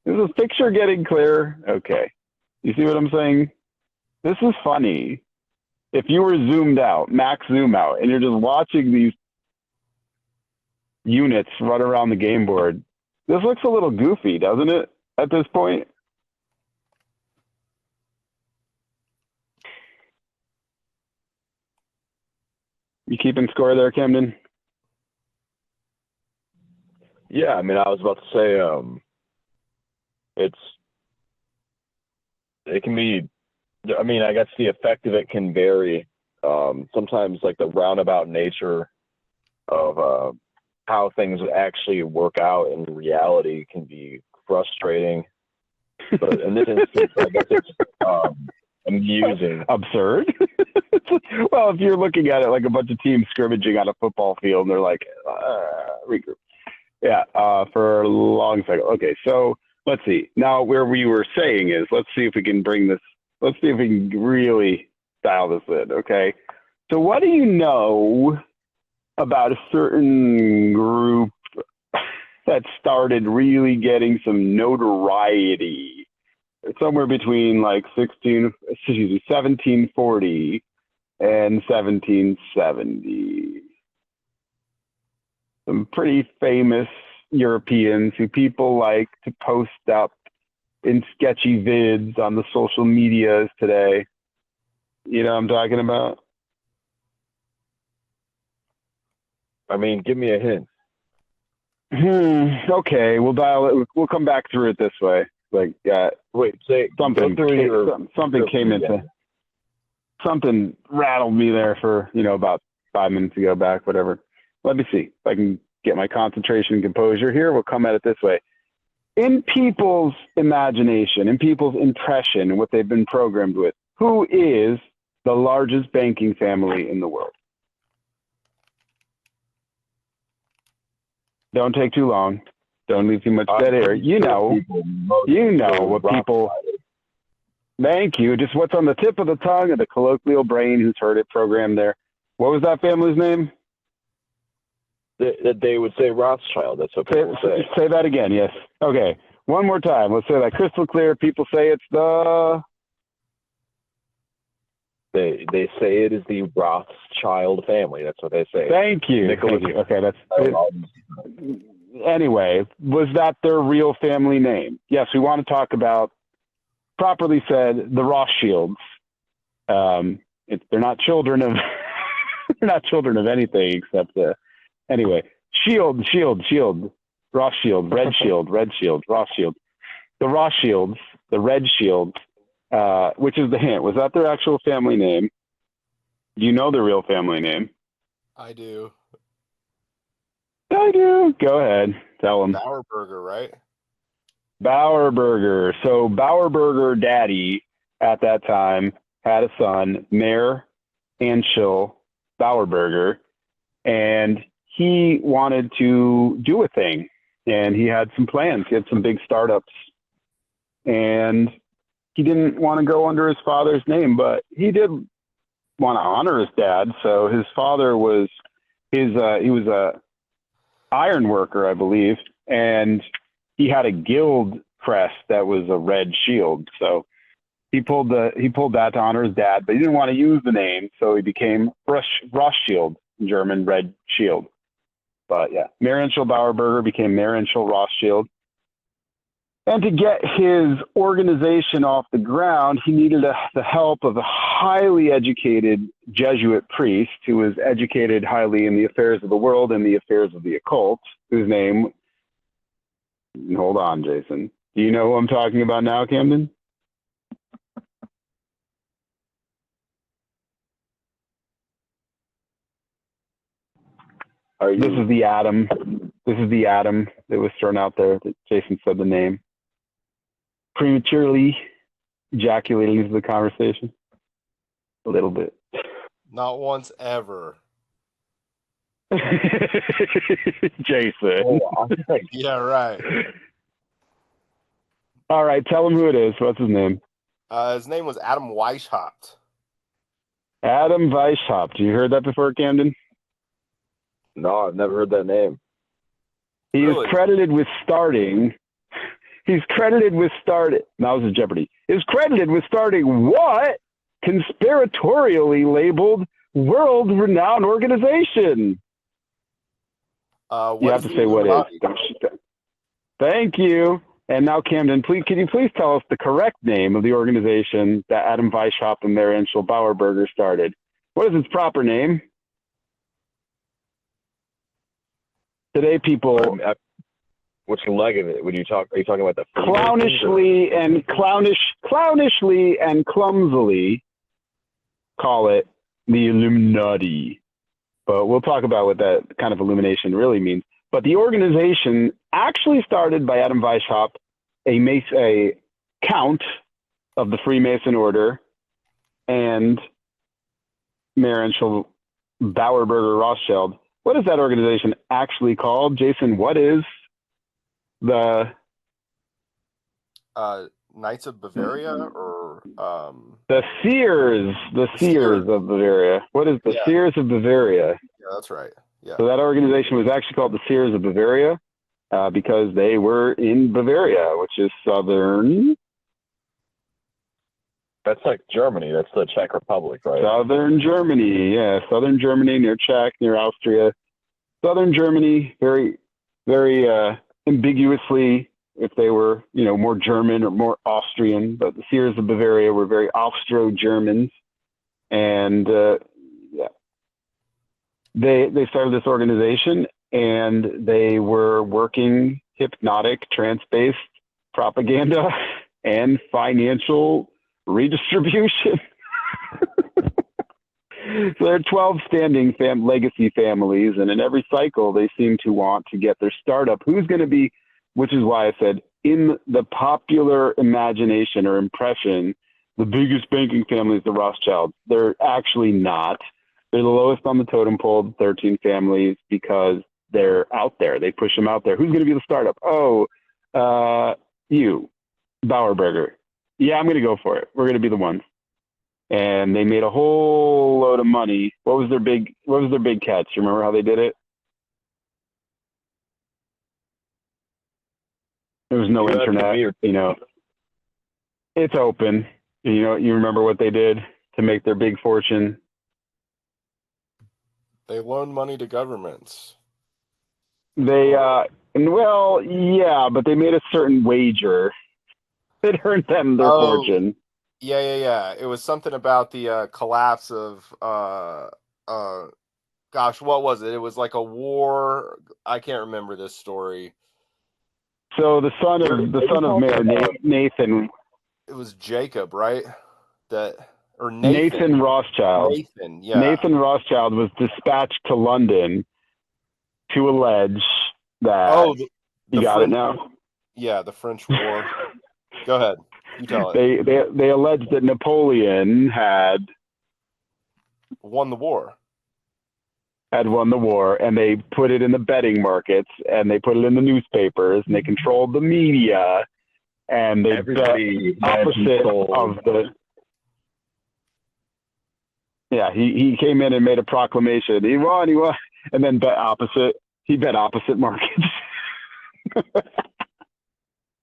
this picture getting clear? Okay. You see what I'm saying? This is funny. If you were zoomed out, max zoom out, and you're just watching these units run around the game board, this looks a little goofy, doesn't it, at this point? You keeping score there, Camden? Yeah, I mean, I was about to say, it can be, I mean, I guess the effect of it can vary. Sometimes like the roundabout nature of how things actually work out in reality can be frustrating. But in this instance, I guess it's amusing. Absurd. Well, if you're looking at it like a bunch of teams scrimmaging on a football field and they're like, regroup. Yeah, for a long cycle. Okay, so let's see. Now, where we were saying is, let's see if we can bring this, let's see if we can really dial this in, okay? So what do you know about a certain group that started really getting some notoriety somewhere between like 1740 and 1770? Some pretty famous Europeans who people like to post up in sketchy vids on the social medias today. You know what I'm talking about? I mean, give me a hint. Okay, we'll dial it. We'll come back through it this way. Like, Wait, say something rattled me there for, you know, about 5 minutes ago back, whatever. Let me see if I can get my concentration and composure here. We'll come at it this way. In people's imagination, in people's impression, what they've been programmed with, who is the largest banking family in the world? Don't take too long. Don't leave too much dead air. You know what people. Thank you. Just what's on the tip of the tongue of the colloquial brain who's heard it programmed there. What was that family's name? They would say Rothschild. That's what people say. Say that again. Yes. Okay. One more time. Let's say that crystal clear. People say it's the. They say it is the Rothschild family. That's what they say. Thank you. Thank you. Okay, that's anyway, was that their real family name? Yes, we want to talk about, properly said, the Rothschilds. They're not children of they're not children of anything except anyway. Shield, Rothschild, Red Shield, Rothschild. The Rothschilds, the Red Shields. Which is the hint. Was that their actual family name? Do you know their real family name? I do. I do. Go ahead. Tell them. Bauerberger, right? Bauerberger. So Bauerberger daddy at that time had a son, Mayor Anschel Bauerberger, and he wanted to do a thing, and he had some plans. He had some big startups, and he didn't want to go under his father's name, but he did want to honor his dad. So his father was he was a iron worker, I believe, and he had a guild crest that was a red shield. So he pulled that to honor his dad, but he didn't want to use the name, so he became Rothschild, German red shield. But yeah, Marienschel Bauerberger became Marienschel Rothschild. And to get his organization off the ground, he needed the help of a highly educated Jesuit priest who was educated highly in the affairs of the world and the affairs of the occult, whose name, hold on, Jason. Do you know who I'm talking about now, Camden? This is the atom. This is the atom that was thrown out there that Jason said the name. Prematurely ejaculating into the conversation. A little bit. Not once ever. Jason. Oh, Yeah, right. All right, tell him who it is. What's his name? His name was Adam Weishaupt. Adam Weishaupt. You heard that before, Camden? no, I've never heard that name. He Really? is credited with starting. He's credited with starting. Now this is Jeopardy. Is credited with starting what conspiratorially labeled world-renowned organization? You have to say what is. Thank you. And now, Camden, please, can you please tell us the correct name of the organization that Adam Weishaupt and Marienschel Bauerberger started? What is its proper name? Today, people Which leg of it? When you talk, are you talking about the clownishly and clumsily call it the Illuminati. But we'll talk about what that kind of illumination really means. But the organization actually started by Adam Weishaupt, a count of the Freemason order, and Marienschel Bauerberger Rothschild. What is that organization actually called? Jason, what is the Knights of Bavaria or the Seers of Bavaria? What is the Seers of Bavaria? Yeah, that's right. Yeah. So that organization was actually called the Seers of Bavaria because they were in Bavaria, which is southern. That's like Germany. That's the Czech Republic, right? Southern Germany, yeah, southern Germany, near Czech, near Austria. Southern Germany, very, very ambiguously, if they were, more German or more Austrian. But the Seers of Bavaria were very Austro-Germans, and they started this organization, and they were working hypnotic, trance-based propaganda and financial redistribution. So there are 12 standing legacy families, and in every cycle, they seem to want to get their startup. Who's going to be, which is why I said, in the popular imagination or impression, the biggest banking family is the Rothschilds. They're actually not. They're the lowest on the totem pole, 13 families, because they're out there. They push them out there. Who's going to be the startup? Oh, you, Bauerberger. Yeah, I'm going to go for it. We're going to be the ones. And they made a whole load of money. What was their big catch? You remember how they did it? There was no internet, It's open. You remember what they did to make their big fortune? They loan money to governments. They, well, yeah, but they made a certain wager that earned them their fortune. Yeah. It was something about the collapse of, gosh, what was it? It was like a war. I can't remember this story. So the son of Mayor Nathan. It was Jacob, right? Or Nathan. Nathan Rothschild. Nathan, yeah. Nathan Rothschild was dispatched to London to allege that. Oh, you got it now. Yeah, the French War. Go ahead. You tell it. They alleged that Napoleon had won the war. had won the war, and they put it in the betting markets, and they put it in the newspapers, and they controlled the media, and they Everybody bet opposite of the. Yeah, he came in and made a proclamation. He won, and then bet opposite. He bet opposite markets.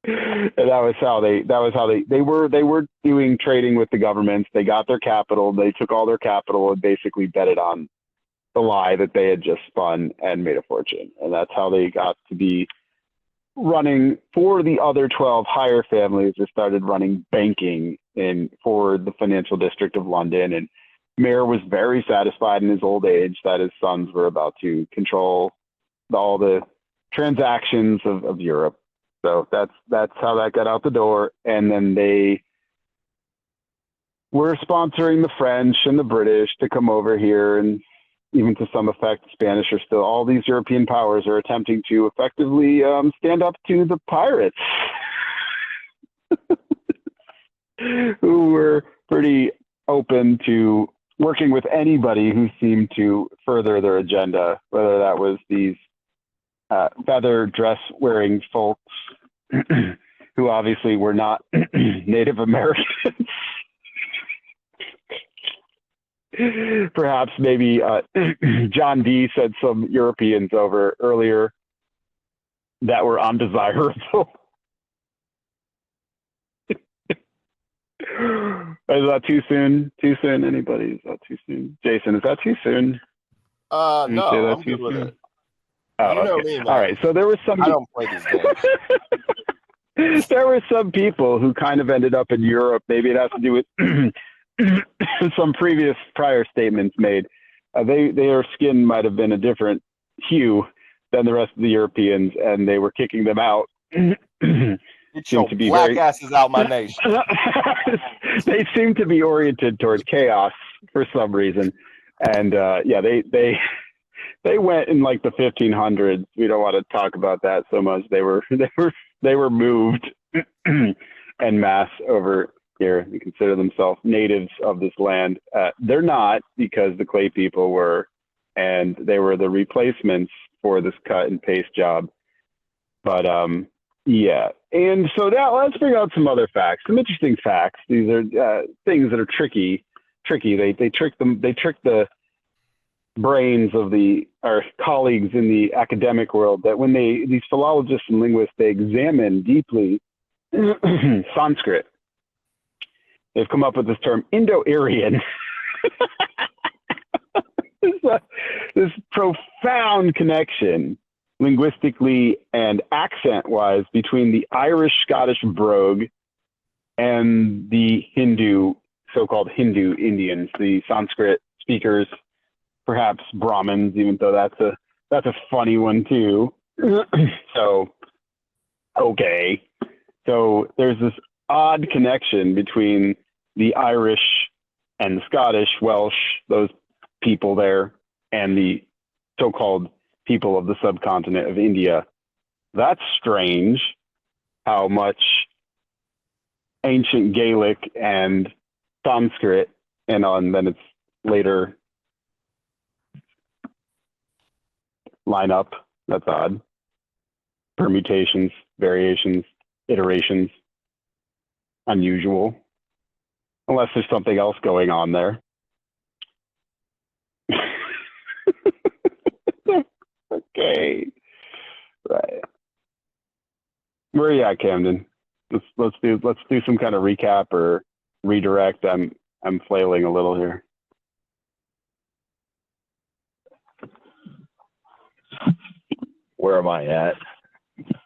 And that was how they were doing trading with the governments. They got their capital. They took all their capital and basically bet it on the lie that they had just spun and made a fortune. And that's how they got to be running for the other 12 higher families that started running banking for the financial district of London. And Mayer was very satisfied in his old age that his sons were about to control all the transactions of Europe. So that's how that got out the door. And then they were sponsoring the French and the British to come over here, and even to some effect, the Spanish are still, all these European powers are attempting to effectively stand up to the pirates, who were pretty open to working with anybody who seemed to further their agenda, whether that was these feather dress wearing folks who obviously were not Native Americans. Perhaps maybe John D said some Europeans over earlier that were undesirable. Is that too soon? Too soon? Anybody? Is that too soon? Jason, is that too soon? No, I'm good with it. Oh, You know okay. me, man. All right. So there was some. I don't play these games. There were some people who kind of ended up in Europe. Maybe it has to do with some prior statements made. Their skin might have been a different hue than the rest of the Europeans, and they were kicking them out. Get your black asses out my nation. They seem to be oriented toward chaos for some reason, and they went in like the 1500s. We don't want to talk about that so much. They were moved en masse over here. They consider themselves natives of this land. They're not, because the Clay people were, and they were the replacements for this cut and paste job. But yeah, and so now let's bring out some other facts, some interesting facts. These are things that are tricky. They trick the brains of our colleagues in the academic world, that when these philologists and linguists, they examine deeply Sanskrit, they've come up with this term Indo-Aryan. this profound connection linguistically and accent-wise between the Irish-Scottish brogue and the so-called Hindu Indians, the Sanskrit speakers, perhaps Brahmins, even though that's a funny one too. So, okay. So there's this odd connection between the Irish and the Scottish, Welsh, those people there, and the so-called people of the subcontinent of India. That's strange, how much ancient Gaelic and Sanskrit, and then it's later line up. That's odd. Permutations, variations, iterations. Unusual. Unless there's something else going on there. Okay. Right. Where are you at, Camden? Let's do some kind of recap or redirect. I'm flailing a little here. Where am I at?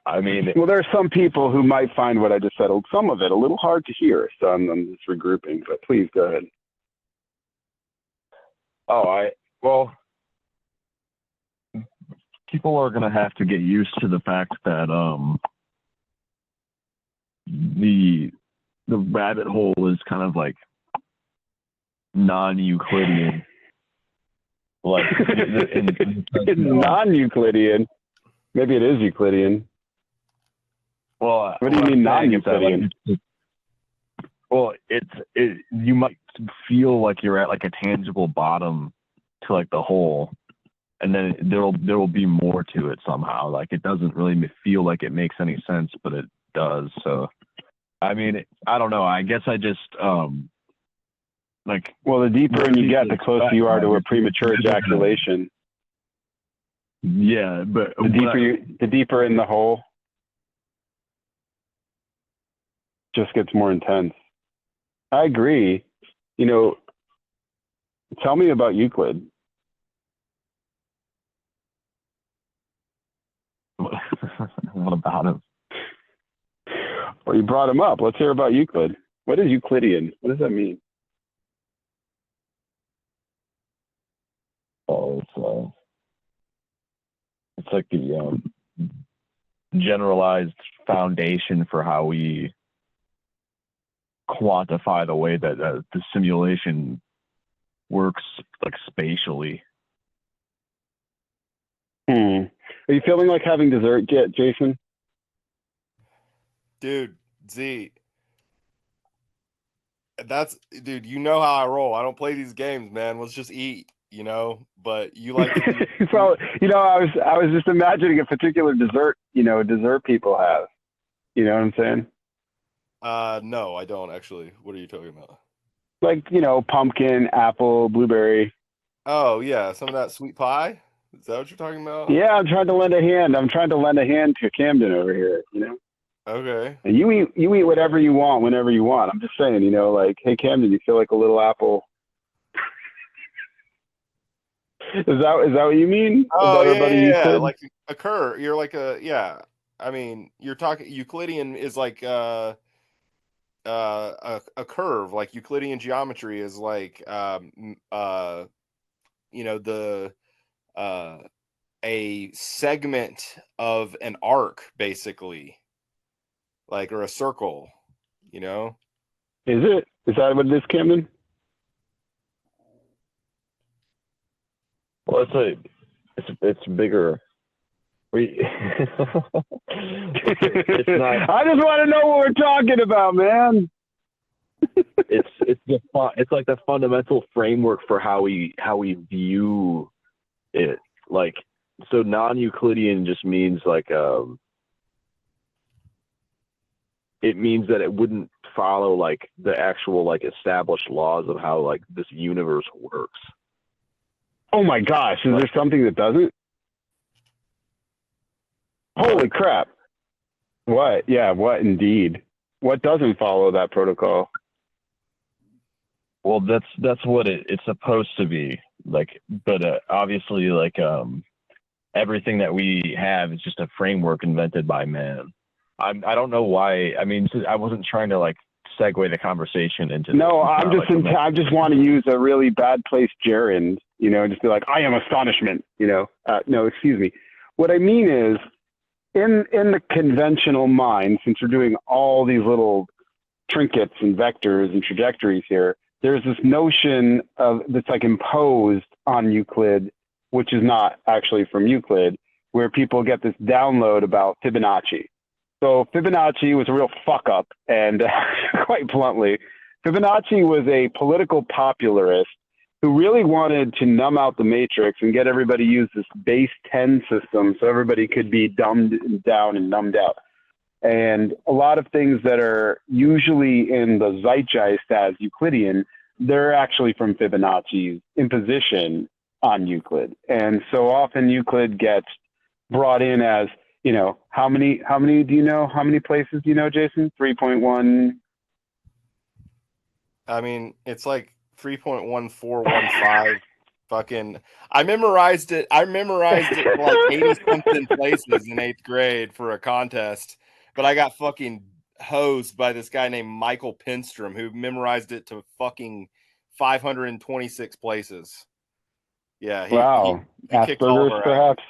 I mean, well, there are some people who might find what I just said, some of it, a little hard to hear. So I'm just regrouping, but please go ahead. Well, people are going to have to get used to the fact that the rabbit hole is kind of like non-Euclidean. Like it's non-Euclidean. Maybe it is Euclidean. Well, what do you mean non-Euclidean? Well, you might feel like you're at like a tangible bottom to like the hole, and then there will be more to it somehow. Like it doesn't really feel like it makes any sense, but it does. So, I mean, I don't know. I guess I just like. Well, the deeper in you get, the closer you are to a premature ejaculation. Yeah, but the deeper in the hole, just gets more intense. I agree. You know, tell me about Euclid. What about him? Well, you brought him up. Let's hear about Euclid. What is Euclidean? What does that mean? Oh, it's like the generalized foundation for how we quantify the way that the simulation works, like spatially. Are you feeling like having dessert yet, Jason? Dude, Z. Dude, you know how I roll. I don't play these games, man. Let's just eat, you know? But you like to So, you know, I was just imagining a particular dessert, you know, dessert people have. You know what I'm saying? No, I don't actually. What are you talking about? Like, you know, pumpkin, apple, blueberry. Oh, yeah, some of that sweet pie? Is that what you're talking about? Yeah, I'm trying to lend a hand. I'm trying to lend a hand to Camden over here, you know? Okay. And you eat whatever you want whenever you want. I'm just saying, you know, like, hey Camden, you feel like a little apple? Is that what you mean? Oh, yeah. Like a curve. You're like yeah. I mean, you're talking Euclidean is like a curve. Like Euclidean geometry is like you know, a segment of an arc, basically, like, or a circle, you know? Is that what it is, Camden? Well, it's bigger. It's not. I just want to know what we're talking about, man. It's like the fundamental framework for how we view it. Like, so non-Euclidean just means like it means that it wouldn't follow like the actual like established laws of how like this universe works. Oh my gosh, is there something that doesn't? Holy crap. What? Yeah, what indeed? What doesn't follow that protocol? Well, that's what it's supposed to be. Like, but obviously, like everything that we have is just a framework invented by man. I don't know why. I mean, I wasn't trying to like segue the conversation into. No, I just want to use a really bad place gerund, you know, just be like, I am astonishment, you know. No, excuse me. What I mean is, in the conventional mind, since we're doing all these little trinkets and vectors and trajectories here, there's this notion of that's like imposed on Euclid, which is not actually from Euclid, where people get this download about Fibonacci. So Fibonacci was a real fuck up, and quite bluntly, Fibonacci was a political popularist who really wanted to numb out the matrix and get everybody to use this base 10 system so everybody could be dumbed down and numbed out. And a lot of things that are usually in the zeitgeist as Euclidean, they're actually from Fibonacci's imposition on Euclid. And so often Euclid gets brought in as, you know, how many do you know? How many places do you know, Jason? 3.1. I mean, it's like 3.1415. Fucking, I memorized it for like 80 something places in 8th grade for a contest, but I got fucking hosed by this guy named Michael Pinstrom who memorized it to fucking 526 places. Yeah, Wow. he kicked all of Asperger's, our perhaps?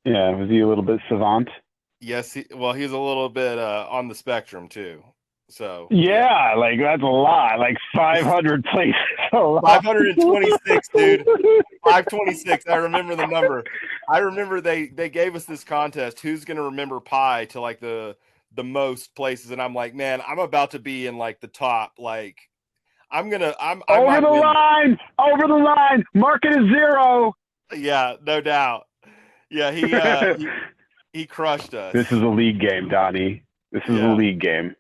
Yeah, was he a little bit savant? Yes, he's a little bit on the spectrum too. So yeah, like that's a lot. Like 500 places. 526, dude. 526. I remember the number. I remember they gave us this contest. Who's gonna remember pi to like the most places? And I'm like, man, I'm about to be in like the top. Like, I'm over the line. Mark it as 0. Yeah, no doubt. Yeah, he crushed us. This is a league game, Donnie. This is a Yeah. league game.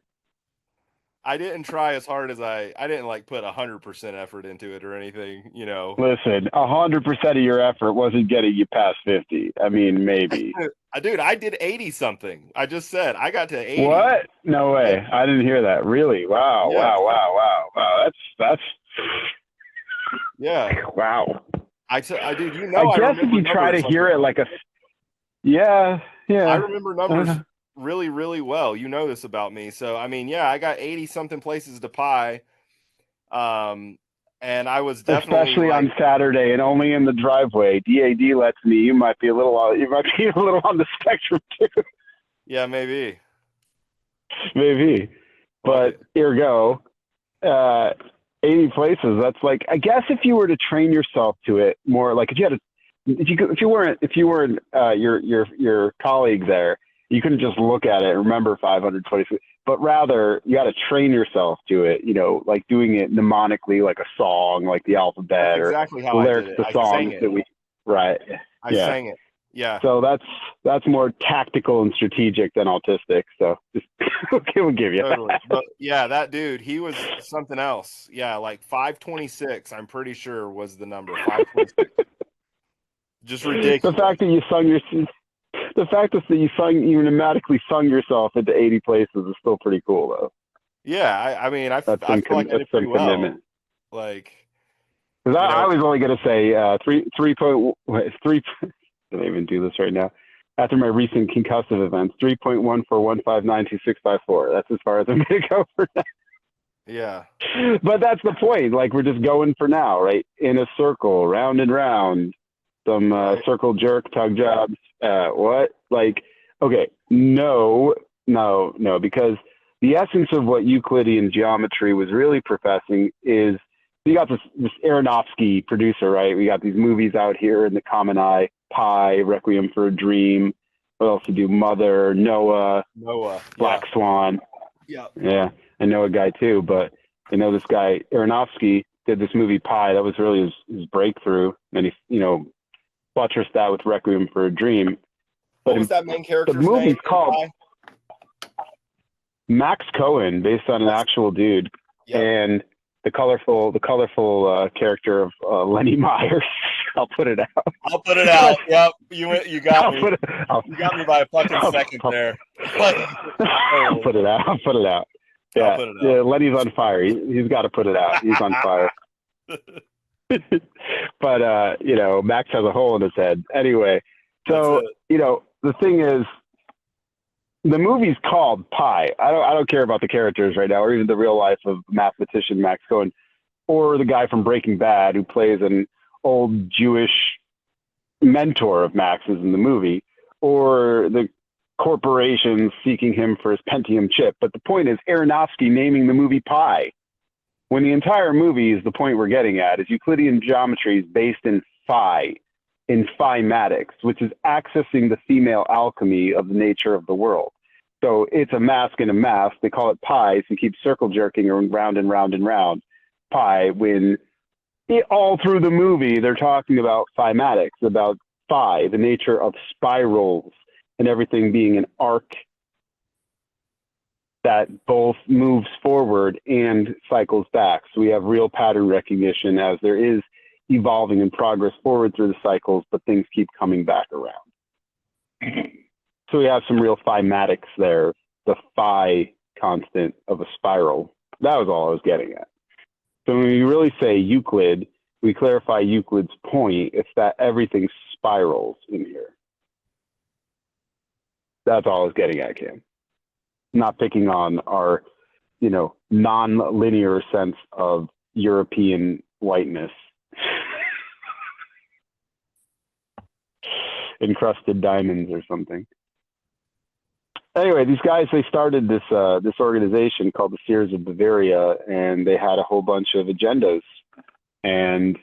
I didn't try as hard as I didn't like put 100% effort into it or anything, you know. Listen, 100% of your effort wasn't getting you past 50. I mean, maybe. Dude, I did 80 something. I just said I got to 80. What? No way. Yeah. I didn't hear that. Really? Wow. Yeah. Wow. That's Yeah. wow. I dude, you know, I guess if you try to hear it like a yeah. I remember numbers really, really well. You know this about me. So I mean, yeah, I got 80 something places to pi. And I was definitely especially on Saturday and only in the driveway. DAD lets me. You might be a little on the spectrum too. Yeah, maybe. But ergo, 80 places. That's like, I guess if you were to train yourself to it more, like if you weren't your colleague there, you couldn't just look at it and remember 526, but rather you got to train yourself to it, you know, like doing it mnemonically, like a song, like the alphabet. That's exactly how or I lyrics did it. to songs that we, right. I sang it. Yeah. So that's more tactical and strategic than autistic. So just we'll give you totally. But yeah, that dude, he was something else. Yeah, like 526, I'm pretty sure was the number. 526. Just ridiculous. The fact that you you pneumatically sung yourself into 80 places is still pretty cool, though. Yeah, I mean, I feel like I did pretty well. Commitment. Like, because I was only going to say 3.3. I don't even do this right now. After my recent concussive events, 3.141592654. That's as far as I'm going to go for now. Yeah. But that's the point. Like, we're just going for now, right? In a circle, round and round. Some circle jerk, tug jobs. What? Like, okay, no, because the essence of what Euclidean geometry was really professing is, you got this Aronofsky producer, right? We got these movies out here in the common eye, Pi, Requiem for a Dream. What else to do? Mother, Noah, Black Swan. Yeah. Yeah, I know a guy too, but I know this guy, Aronofsky, did this movie Pi. That was really his breakthrough. And he, you know, buttressed that with Requiem for a Dream. What was that main character's name? The movie's called Max Cohen, based on an actual dude. Yep. And the colorful character of Lenny Myers. I'll put it out. Yep, you got me. You got me by a fucking second there. I'll put it out. Yeah, yeah. Lenny's on fire. He's got to put it out. He's on fire. But you know, Max has a hole in his head. Anyway, so you know, the thing is, the movie's called Pi. I don't care about the characters right now, or even the real life of mathematician Max Cohen, or the guy from Breaking Bad who plays an old Jewish mentor of Max's in the movie, or the corporation seeking him for his Pentium chip. But the point is Aronofsky naming the movie Pi, when the entire movie is the point we're getting at, is Euclidean geometry is based in phi, in phimatics, which is accessing the female alchemy of the nature of the world. So it's a mask in a mask. They call it pi, so you keep circle jerking round and round and round pi, when all through the movie they're talking about phimatics, about phi, the nature of spirals, and everything being an arc that both moves forward and cycles back. So we have real pattern recognition as there is evolving and progress forward through the cycles, but things keep coming back around. So we have some real phimatics there, the phi constant of a spiral. That was all I was getting at. So when we really say Euclid, we clarify Euclid's point. It's that everything spirals in here. That's all I was getting at, Cam. Not picking on our, you know, non-linear sense of European whiteness. Encrusted diamonds or something. Anyway, these guys, they started this organization called the Seers of Bavaria, and they had a whole bunch of agendas. And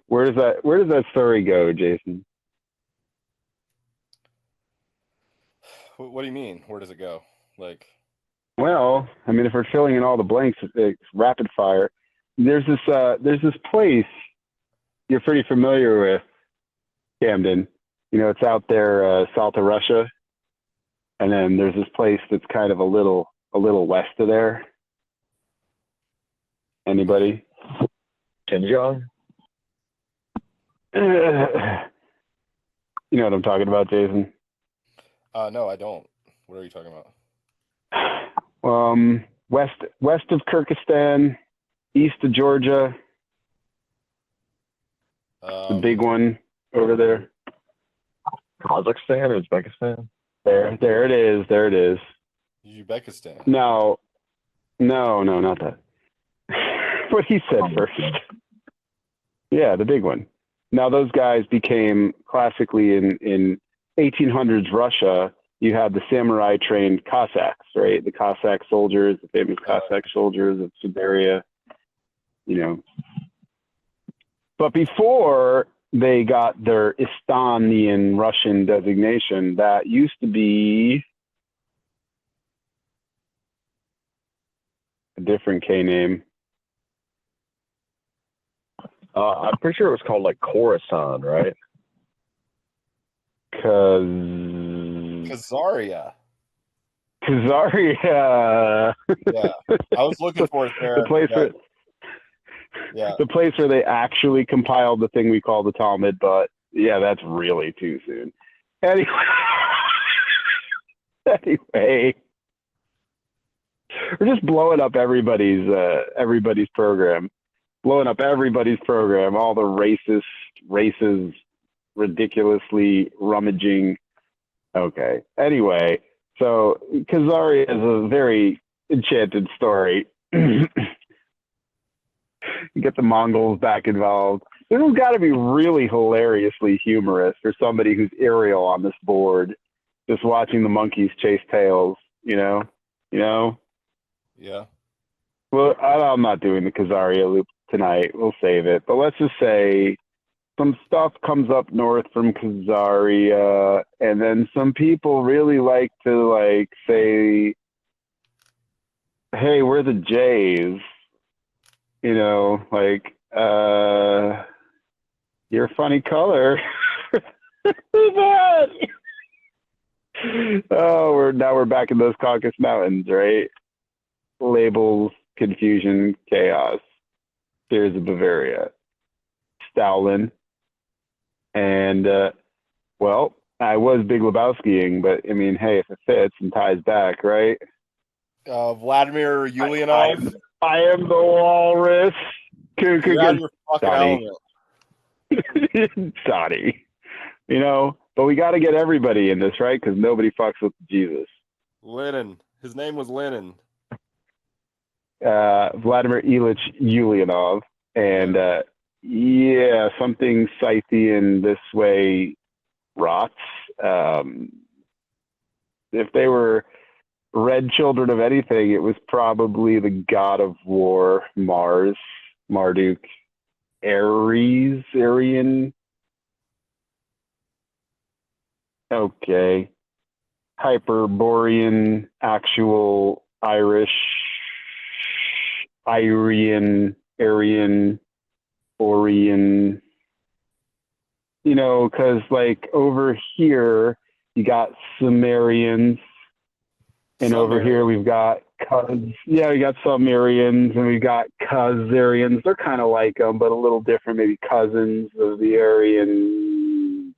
where does that story go, Jason? What do you mean? Where does it go? Like, well, I mean, if we're filling in all the blanks, it's rapid fire. There's this place you're pretty familiar with Camden. You know, it's out there south of Russia, and then there's this place that's kind of a little west of there. Anybody? Xinjiang? You know what I'm talking about, Jason? No, I don't. What are you talking about? West of Kyrgyzstan, east of Georgia, the big one over there. Kazakhstan or Uzbekistan? There it is. There it is. Uzbekistan. No, not that. What he said first. Yeah, the big one. Now those guys became classically in 1800s Russia. You had the samurai trained Cossacks, right? The Cossack soldiers, the famous Cossack soldiers of Siberia. You know, but before they got their Estonian Russian designation, that used to be a different K name. I'm pretty sure it was called like Khorasan, right? Khazaria. Khazaria. Yeah, I was looking for it there. The place where, yeah, the place where they actually compiled the thing we call the Talmud, but yeah, that's really too soon. Anyway, we're just blowing up everybody's program. Blowing up everybody's program, all the races, ridiculously rummaging. Okay. Anyway, so Khazaria is a very enchanted story. You get the Mongols back involved. This has got to be really hilariously humorous for somebody who's aerial on this board, just watching the monkeys chase tails, you know? Yeah. Well, I'm not doing the Khazaria loop tonight. We'll save it. But let's just say some stuff comes up north from Khazaria, and then some people really like to say, hey, we're the Jays. You know, you're a funny color. Oh, we're back in those Caucasus Mountains, right? Labels, confusion, chaos. Tears of Bavaria, Stalin, and well, I was Big Lebowskiing, but I mean, hey, if it fits and ties back, right? Vladimir Ulyanov. I am the walrus. You're out of your fucking element. Sorry, you know, but we got to get everybody in this, right? Because nobody fucks with Jesus. Lenin. His name was Lenin. Vladimir Ilyich Ulyanov, and yeah, something Scythian this way rots. If they were red children of anything, it was probably the god of war, Mars, Marduk, Ares, Aryan. Okay. Hyperborean, actual Irish, Aryan, Orion, you know, because over here you got Sumerians, and over here we've got we got Sumerians, and we've got Khazarians. They're kind of like them, but a little different, maybe cousins of the Aryan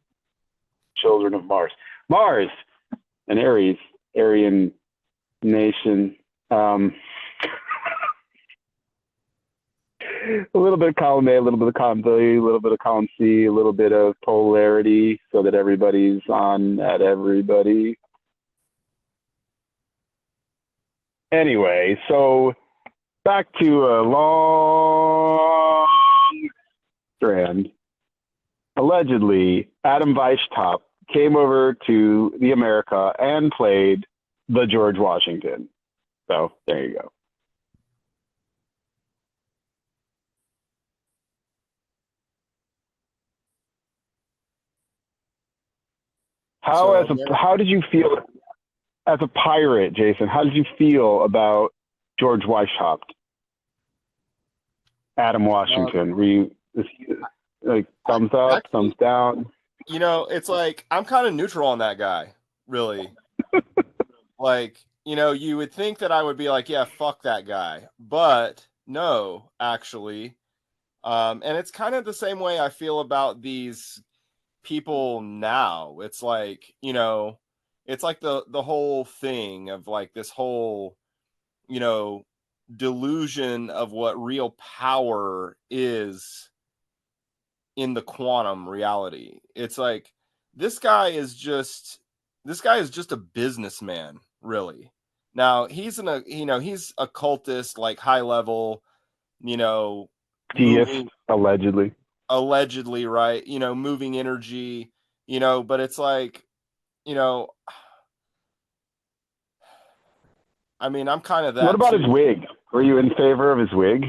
children of Mars. Mars, an Ares, Aryan nation. A little bit of column A, a little bit of column B, a little bit of column C, a little bit of polarity so that everybody's on at everybody. Anyway, so back to a long strand. Allegedly, Adam Weishtop came over to the America and played the George Washington. So there you go. How did you feel as a pirate, Jason? How did you feel about George Weishaupt? Adam Washington. Like thumbs up, Actually, thumbs down. you know, it's like I'm kind of neutral on that guy, really. Like, you know, you would think that I would be like, yeah, fuck that guy, but no, actually. And it's kind of the same way I feel about these people now. It's like, you know, it's like the whole thing of like this whole, you know, delusion of what real power is in the quantum reality. It's like this guy is just a businessman, really. Now he's he's a cultist, like high level, you know, Deist, allegedly. allegedly, right? You know, moving energy, you know, but it's like, you know, I mean, I'm kind of that. What about too. his wig? Were you in favor of his wig?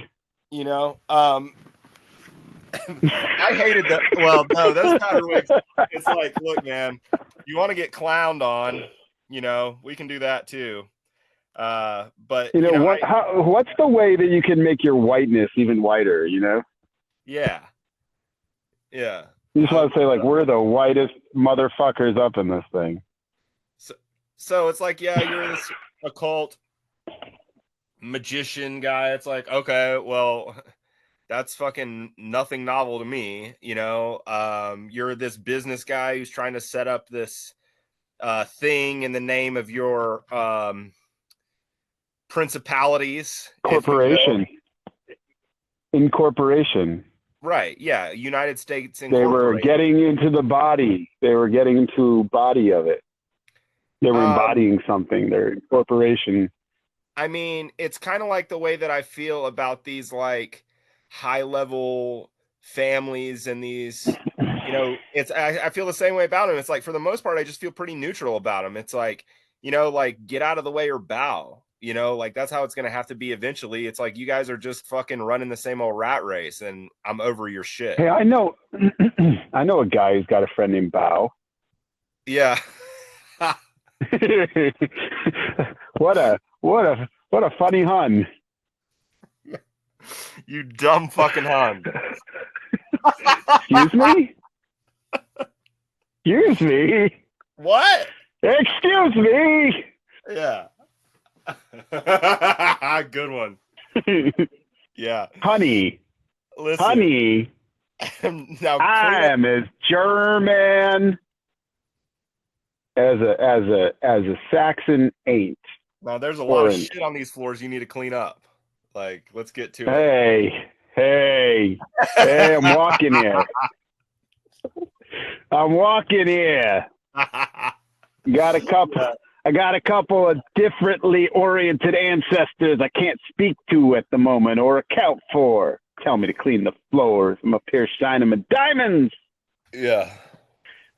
You know, I hated that. Well, no, those powder wigs. It's like, look, man, you want to get clowned on, you know, we can do that too. But You know, what's the way that you can make your whiteness even whiter, you know? yeah. You just want to say, like, we're the whitest motherfuckers up in this thing. So it's like, yeah, you're this occult magician guy. It's like, okay, well, that's fucking nothing novel to me, you know. You're this business guy who's trying to set up this thing in the name of your principalities, Corporation. Incorporation. Right, yeah, United States They were getting into the body. They were getting into body of it. They were embodying something. Their incorporation. I mean, it's kind of like the way that I feel about these like high level families and these, you know, I feel the same way about them. It's like, for the most part, I just feel pretty neutral about them. It's like, you know, like, get out of the way or bow, you know, like that's how it's going to have to be eventually. It's like, you guys are just fucking running the same old rat race and I'm over your shit. Hey, I know a guy who's got a friend named Bao. Yeah. What a funny hun. You dumb fucking hun. Excuse me? Excuse me? What? Excuse me? Yeah. Good one. Yeah. Honey. Listen. Honey. Now, I am as German as a Saxon ain't. Now, there's a lot of shit on these floors you need to clean up. Like, let's get to it. Hey, I'm walking here. I got a couple of differently oriented ancestors I can't speak to at the moment or account for. Tell me to clean the floors. I'm up here shining my diamonds. Yeah.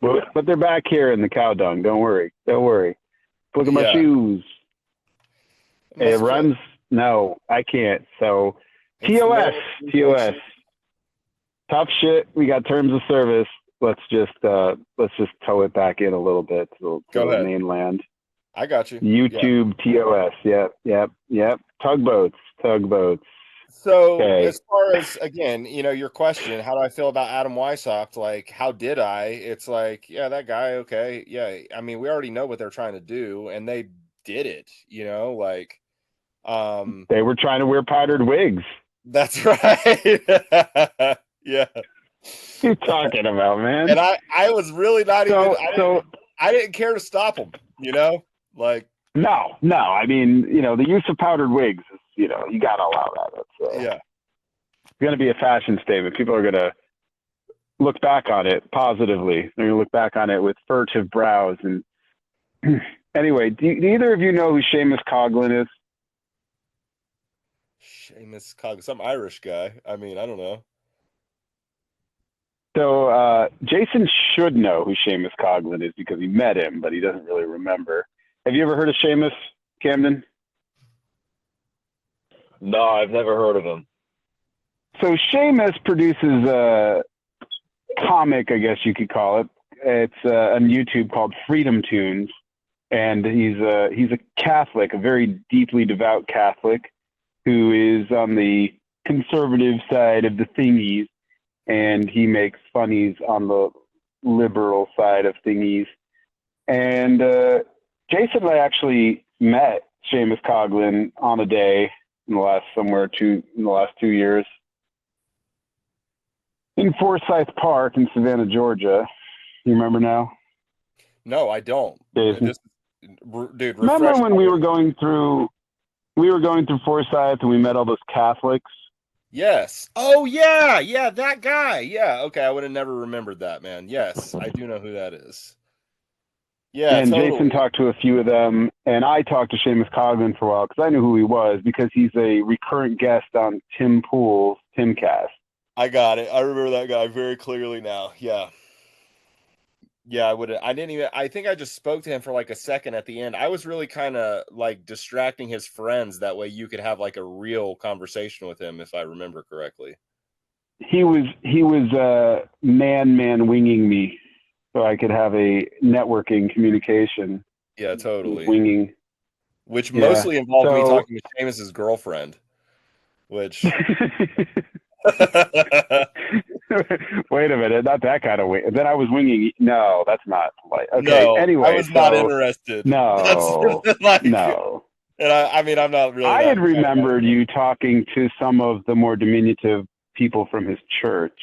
But they're back here in the cow dung. Don't worry. Look at my shoes. It runs. No, I can't. So TOS. Tough shit. We got terms of service. Let's just tow it back in a little bit to the mainland. I got you. YouTube TOS. Yep. Tugboats. So as far as, again, you know, your question, how do I feel about Adam Weishaupt? Like, how did I? It's like, yeah, that guy, okay. Yeah. I mean, we already know what they're trying to do and they did it, you know, like, they were trying to wear powdered wigs. That's right. Yeah. What are you talking about, man? And I was really not I didn't care to stop them, you know, like, no, I mean, you know, the use of powdered wigs is, you know, you got to allow that. It's going to be a fashion statement. People are going to look back on it positively. They're going to look back on it with furtive brows. And anyway, do either of you know who Seamus Coughlin is? Seamus Coughlin, some Irish guy. I mean, I don't know. So Jason should know who Seamus Coughlin is because he met him, but he doesn't really remember. Have you ever heard of Seamus, Camden? No, I've never heard of him. So Seamus produces a comic, I guess you could call it. It's on YouTube called Freedom Tunes, and he's a Catholic, a very deeply devout Catholic, who is on the conservative side of the thingies. and he makes funnies on the liberal side of thingies. And Jason and I actually met Seamus Coughlin on a day in the last 2 years in Forsyth Park in Savannah, Georgia. You remember now? No, I don't. Jason? Dude, remember when we were going through Forsyth and we met all those Catholics? Yes. Oh yeah, yeah, that guy. Yeah. Okay, I would have never remembered that, man. Yes, I do know who that is. Yeah, and totally. Jason talked to a few of them, and I talked to Seamus Coughlin for a while because I knew who he was because he's a recurrent guest on Tim Pool's Timcast. I got it. I remember that guy very clearly now. Yeah. Yeah, I think I just spoke to him for like a second at the end. I was really kind of like distracting his friends. That way you could have like a real conversation with him, if I remember correctly. He was man winging me so I could have a networking communication. Yeah, totally. Winging. Which mostly involved me talking to Seamus's girlfriend, which... Wait a minute, not that kind of wing. Then I was winging. No, that's not like okay. No, anyway, I was not interested. No, no. And I mean, I'm not really. I had remembered you talking to some of the more diminutive people from his church.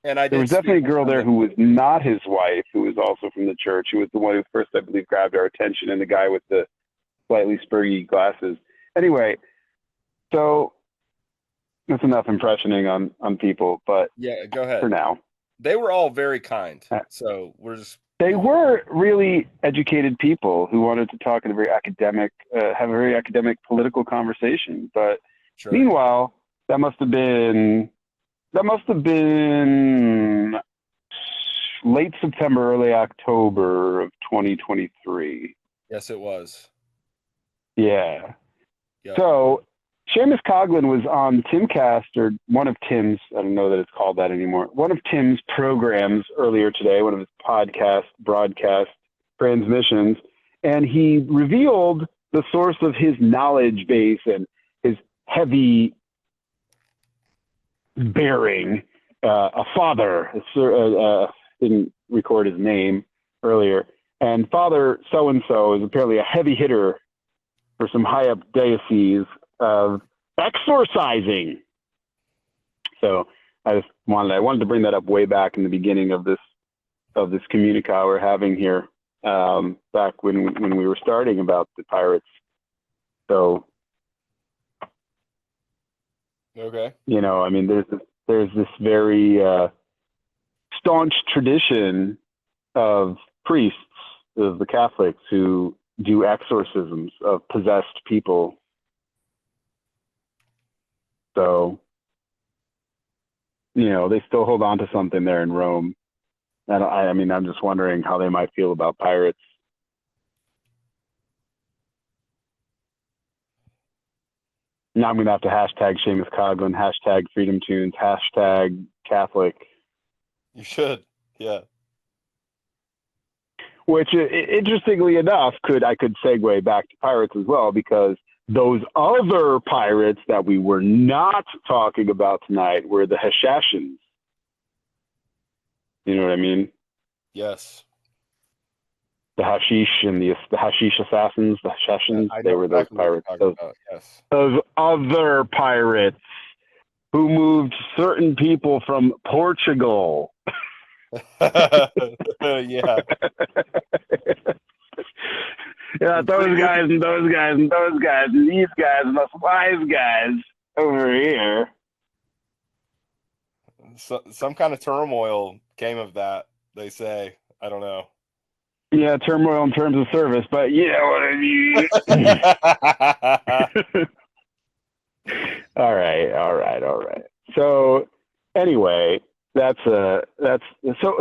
And there was definitely a girl there who was not his wife, who was also from the church, who was the one who first, I believe, grabbed our attention, and the guy with the slightly spurgy glasses. Anyway, so that's enough impressioning on people, but yeah, go ahead. For now, they were all very kind, so we're just. They were really educated people who wanted to talk in a very academic, have a very academic political conversation. But meanwhile, that must have been late September, early October of 2023. Yes, it was. Yeah. Yep. So Seamus Coughlin was on Timcast, or one of Tim's, I don't know that it's called that anymore, one of Tim's programs earlier today, one of his broadcast transmissions, and he revealed the source of his knowledge base and his heavy bearing. A father, didn't record his name earlier, and Father so-and-so is apparently a heavy hitter for some high-up dioceses of exorcising. So I wanted to bring that up way back in the beginning of this communica we're having here, back when we were starting about the pirates. So okay, I mean, there's this very staunch tradition of priests, of the Catholics, who do exorcisms of possessed people. So, they still hold on to something there in Rome. And I mean, I'm just wondering how they might feel about pirates. Now I'm going to have to hashtag Seamus Coughlin, hashtag Freedom Tunes, hashtag Catholic. You should, yeah. Which, interestingly enough, I could segue back to pirates as well, because those other pirates that we were not talking about tonight were the Hashashins. You know what I mean? Yes. The hashish and the hashish assassins, the Hashashins, they were those pirates. Yes. Those other pirates who moved certain people from Portugal. Yeah. Yeah, those guys and those guys and those guys and these guys and those wise guys over here. So, some kind of turmoil came of that, they say. I don't know. Yeah, turmoil in terms of service, but you know what I mean. All right. So anyway, so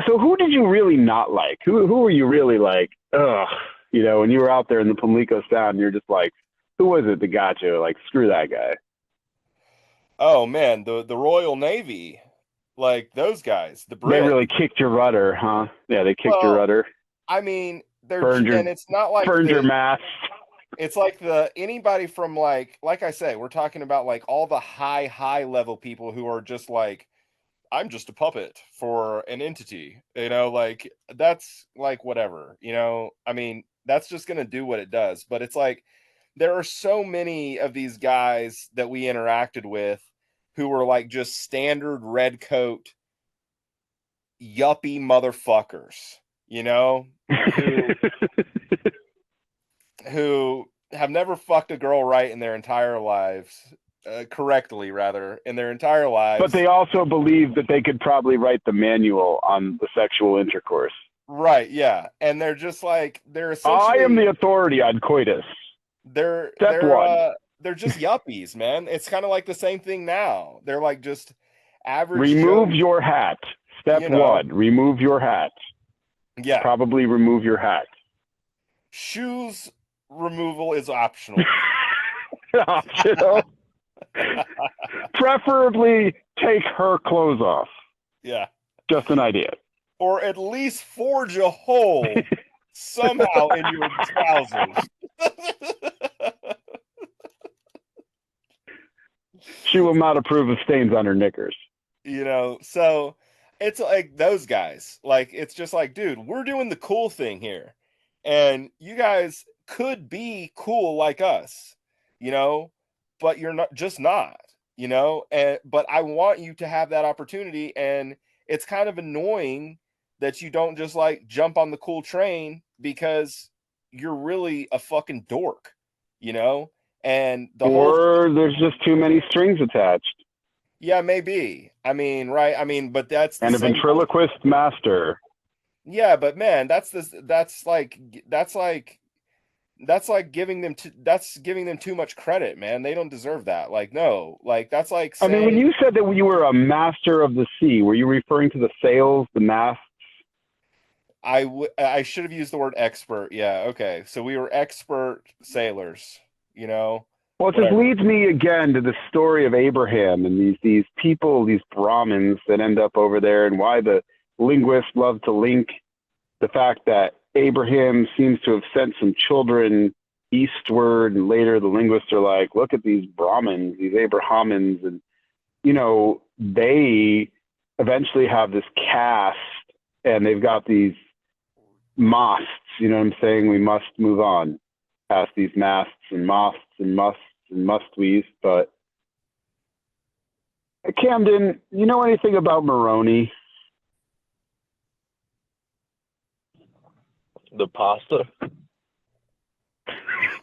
who did you really not like? Who were you really like? Ugh. When you were out there in the Pamlico Sound, you're just like, who was it that got you? Like, screw that guy. Oh man, the Royal Navy, like those guys, the Brits. They really kicked your rudder, huh? Yeah, they kicked your rudder. I mean, it's not like burned your mast. It's like anybody from like I say, we're talking about like all the high level people who are just like I'm just a puppet for an entity, you know, like that's like whatever, you know. I mean, that's just going to do what it does. But it's like there are so many of these guys that we interacted with who were like just standard red coat yuppie motherfuckers, you know, who have never fucked a girl right in their entire lives, correctly rather, in their entire lives. But they also believe that they could probably write the manual on the sexual intercourse. Right, yeah. And they're just like, they're I essentially, am the authority on coitus. they're Step one. they're just yuppies, man. It's kind of like the same thing now. They're like just average Remove Joes, your hat. Step you know. one. Remove your hat. Yeah. Probably remove your hat. Shoes removal is optional. Optional. Preferably take her clothes off. Yeah. Just an idea. Or at least forge a hole somehow in your trousers. She will not approve of stains on her knickers. You know, so it's like those guys. Like, it's just like, dude, we're doing the cool thing here. And you guys could be cool like us, you know, but you're not, just not, you know. And but I want you to have that opportunity. And it's kind of annoying that you don't just like jump on the cool train because you're really a fucking dork, you know. And the whole there's just too many strings attached. yeah, maybe. I mean, right? I mean, but that's the And a same ventriloquist master. Yeah, but man, that's like giving them too much credit, man. They don't deserve that. Like, no, like that's like I mean, when saying you said that you were a master of the sea, were you referring to the sails, the masts? I should have used the word expert. Yeah, okay. So we were expert sailors, you know. Well, it just Whatever. leads me again to the story of Abraham and these people, these Brahmins that end up over there, and why the linguists love to link the fact that Abraham seems to have sent some children eastward, and later the linguists are like, look at these Brahmins, these Abrahamins, and you know, they eventually have this caste, and they've got these masts. You know what I'm saying? We must move on past these masts and mosts and musts and must-we's. But Camden, you know anything about Moroni? The pasta.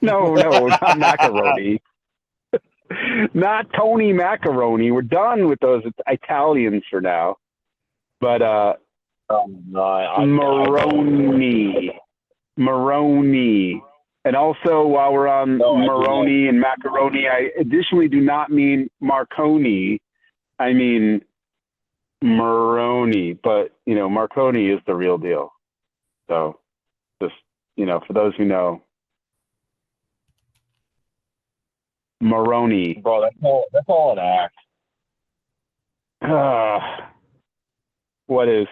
No, not macaroni. Not Tony Macaroni. We're done with those Italians for now. But Moroni. And also, while we're on Moroni and macaroni, I additionally do not mean Marconi. I mean Moroni. But, you know, Marconi is the real deal. So, just, you know, for those who know, Moroni. Bro, that's all an act. What is?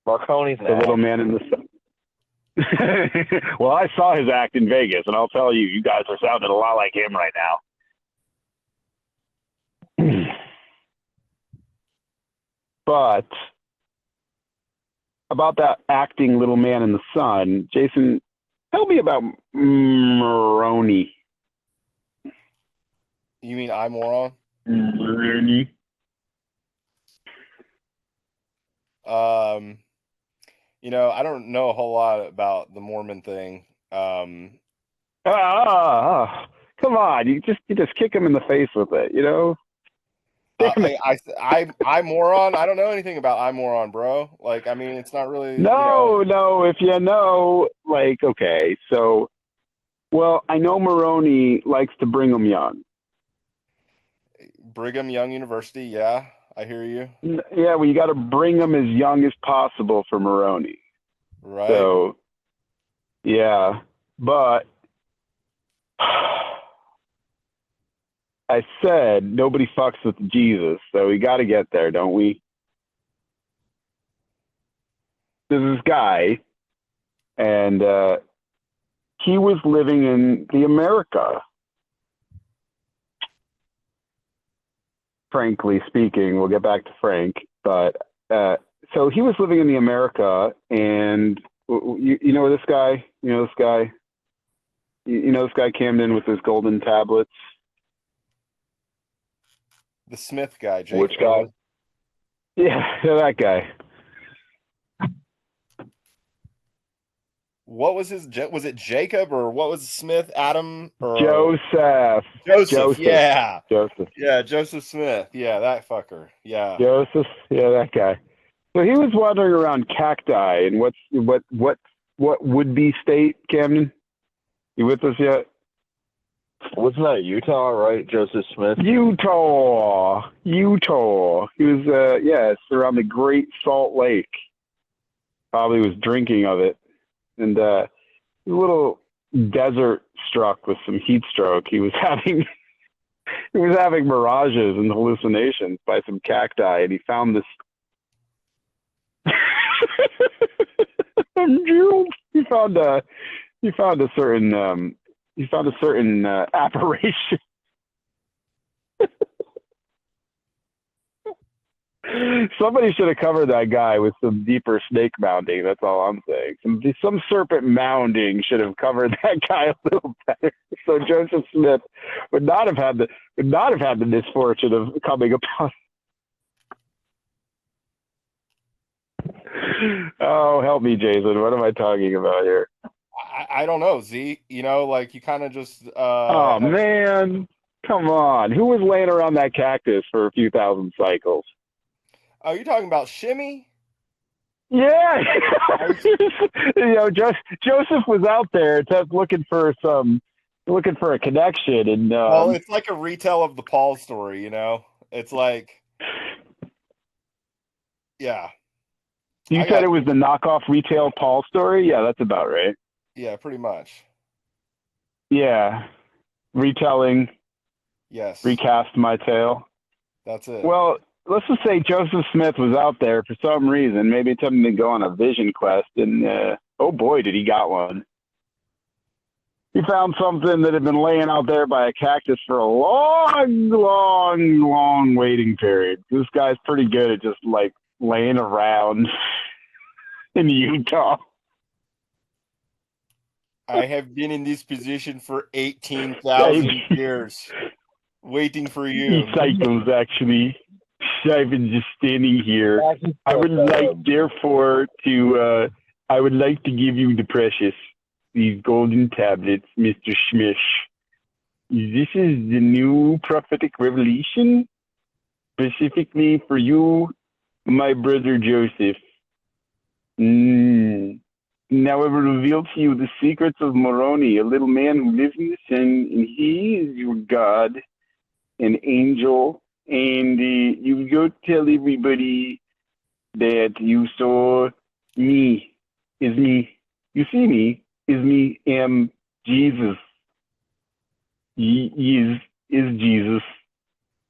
Marconi's The little man in the sun. Well, I saw his act in Vegas, and I'll tell you, you guys are sounding a lot like him right now. But about that acting little man in the sun, Jason, tell me about Moroni. You mean I moron? Moroni. You know, I don't know a whole lot about the Mormon thing. Come on, you just kick him in the face with it, you know. I moron. I don't know anything about I moron, bro. Like, I mean, it's not really. No, if you know, like, okay, so, well, I know Moroni likes to Brigham Young. Brigham Young University, yeah, I hear you. Yeah, well, you got to bring them as young as possible for Moroni. Right. So, yeah, but I said nobody fucks with Jesus, so we got to get there, don't we? There's this guy, and he was living in the America frankly speaking. We'll get back to Frank, but so he was living in the America, and you know this guy, you know this guy Camden with his golden tablets. The Smith guy, Jake. Which guy? Yeah, that guy. What was his? Was it Jacob or what was Smith? Adam or Joseph. Yeah. Joseph. Yeah, Joseph Smith. Yeah, that fucker. Yeah. Joseph. Yeah, that guy. So he was wandering around cacti, and what would be state, Camden? You with us yet? Wasn't that Utah, right? Joseph Smith. Utah. He was it's around the Great Salt Lake. Probably was drinking of it, and a little desert struck with some heat stroke. He was having mirages and hallucinations by some cacti, and he found this. He found a certain apparition. Somebody should have covered that guy with some deeper snake mounding. That's all I'm saying. Some serpent mounding should have covered that guy a little better. So Joseph Smith would not have had the misfortune of coming upon. Oh, help me, Jason. What am I talking about here? I don't know, Z. You know, like you kind of just. Oh man, come on! Who was laying around that cactus for a few thousand cycles? Oh, you're talking about Shimmy? Yeah, Joseph was out there just looking for a connection, and well, it's like a retell of the Paul story. You know, it's like, yeah. You said it was the knockoff retail Paul story? Yeah, that's about right. Yeah, pretty much. Yeah. Retelling. Yes. Recast my tale. That's it. Well, let's just say Joseph Smith was out there for some reason, maybe attempting to go on a vision quest, and oh boy, did he got one. He found something that had been laying out there by a cactus for a long waiting period. This guy's pretty good at just like laying around in Utah. I have been in this position for 18,000 years, waiting for you. Cycles, actually. I've been just standing here. I would like, therefore, I would like to give you the precious, these golden tablets, Mr. Schmish. This is the new prophetic revelation, specifically for you, my brother Joseph. Now I will reveal to you the secrets of Moroni, a little man who lives in the sun, and he is your God, an angel, and you go tell everybody that you saw me, is me. You see me, is me, am Jesus. He is Jesus.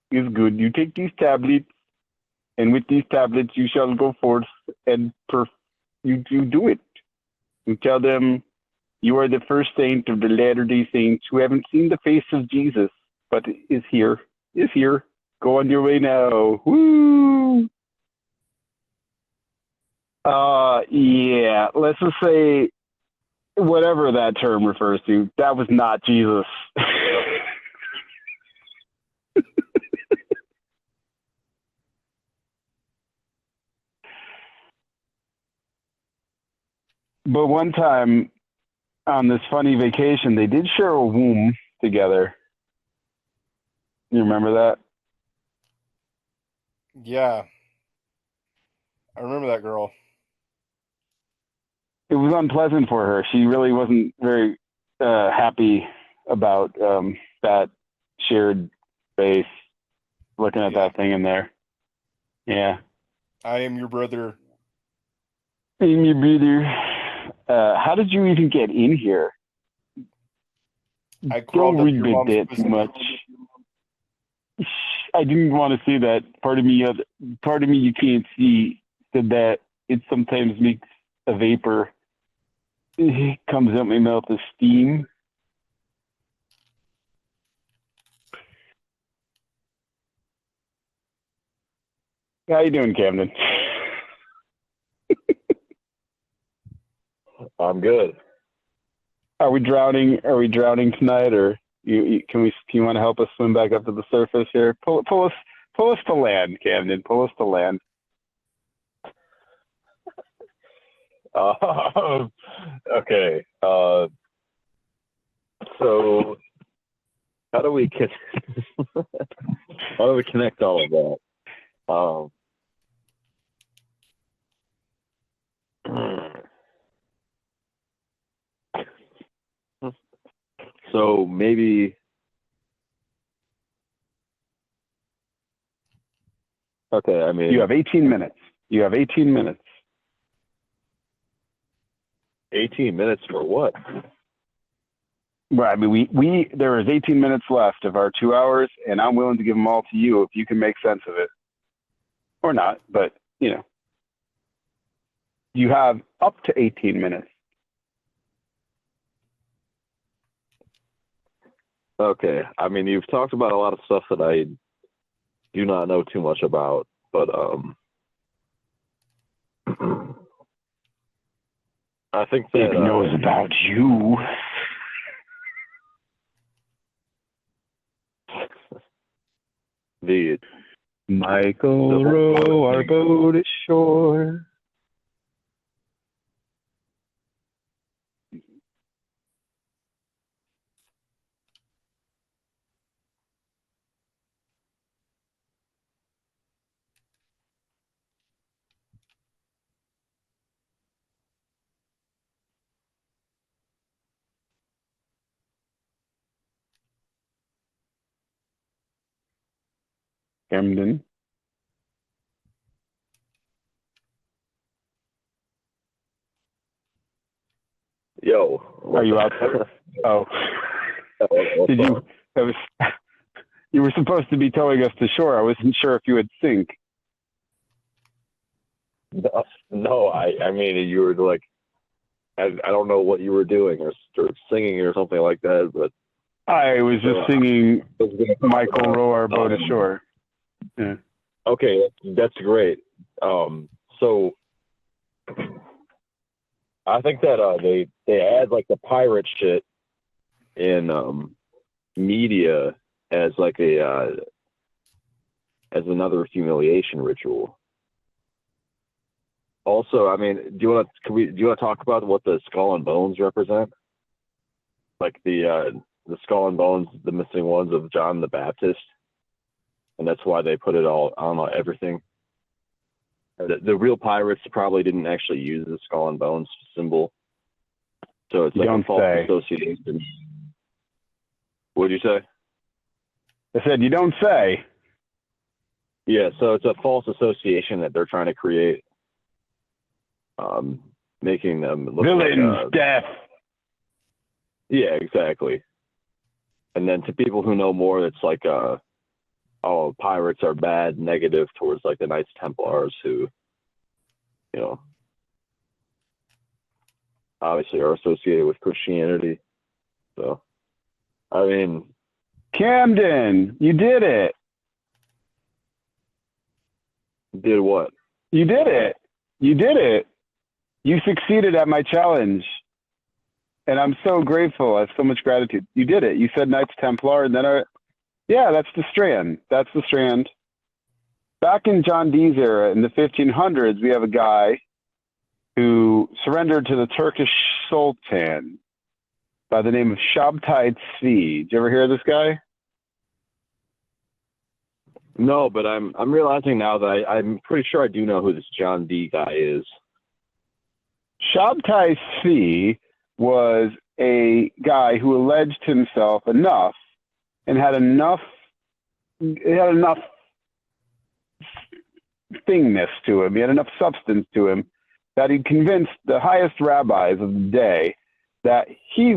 Is good. You take these tablets, and with these tablets you shall go forth and you do it. You tell them you are the first saint of the Latter-day Saints who haven't seen the face of Jesus, but is here. Go on your way now. Woo! Yeah, let's just say whatever that term refers to, that was not Jesus. But one time on this funny vacation, they did share a womb together. You remember that? Yeah. I remember that girl. It was unpleasant for her. She really wasn't very happy about that shared space, looking at that thing in there. Yeah. I am your brother. I'm your brother. How did you even get in here? I crawled Don't read that too much. I didn't want to say that. Part of me you can't see said that it sometimes makes a vapor. It comes out my mouth as steam. How you doing, Camden? I'm good. Are we drowning? Are we drowning tonight, or can you want to help us swim back up to the surface here? Pull us to land, Camden. Pull us to land. Okay. So how do we how do we connect all of that? So maybe. Okay, I mean, You have 18 minutes. You have 18 minutes. 18 minutes for what? Well, I mean, there is 18 minutes left of our 2 hours, and I'm willing to give them all to you if you can make sense of it, or not. But you have up to 18 minutes. Okay, I mean, you've talked about a lot of stuff that I do not know too much about, but I think that It knows about you. the Michael, row our boat ashore. Camden. yo. Are you out there? Oh. Did you? You were supposed to be towing us to shore. I wasn't sure if you would sink. No, I mean, you were like, I don't know what you were doing, or singing or something like that, but I was just singing Michael, row our boat ashore. Yeah. Okay, that's great. So I think that they add like the pirate shit in media as like as another humiliation ritual. Also, I mean, do you want to talk about what the skull and bones represent? Like the skull and bones, the missing ones of John the Baptist, and that's why they put it all on everything. The real pirates probably didn't actually use the skull and bones symbol, so it's like a false association. What did you say? I said, you don't say. Yeah, so it's a false association that they're trying to create, making them look villains, like death. Yeah, exactly. And then to people who know more, it's like, oh, pirates are bad, negative towards like the Knights Templars, who, obviously are associated with Christianity. So, I mean, Camden, you did it. Did what? You did it. You did it. You succeeded at my challenge. And I'm so grateful. I have so much gratitude. You did it. You said Knights Templar, and then yeah, that's the Strand. That's the Strand. Back in John Dee's era, in the 1500s, we have a guy who surrendered to the Turkish Sultan by the name of Shabtai Tzvi. Did you ever hear of this guy? No, but I'm realizing now that I'm pretty sure I do know who this John Dee guy is. Shabtai Tzvi was a guy who alleged himself enough and had enough thingness to him. He had enough substance to him that he convinced the highest rabbis of the day that he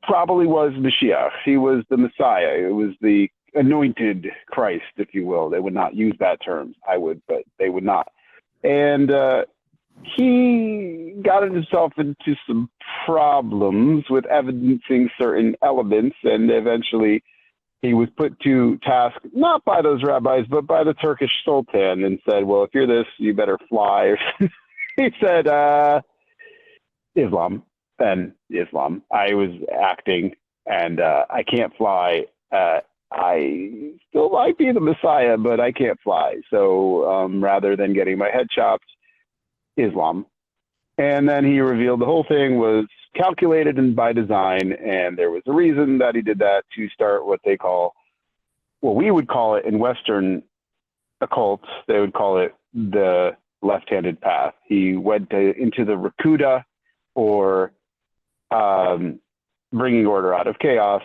probably was Mashiach. He was the Messiah. It was the anointed Christ, if you will. They would not use that term. I would, but they would not. And he got himself into some problems with evidencing certain elements, and eventually he was put to task not by those rabbis, but by the Turkish Sultan, and said, well, if you're this, you better fly. He said, Islam, then Islam. I was acting, and I can't fly. I still might be the Messiah, but I can't fly. So rather than getting my head chopped, Islam. And then he revealed the whole thing was calculated and by design, and there was a reason that he did that, to start what they call, well, we would call it in Western occults, they would call it the left-handed path. He went into the Rakuda, or bringing order out of chaos,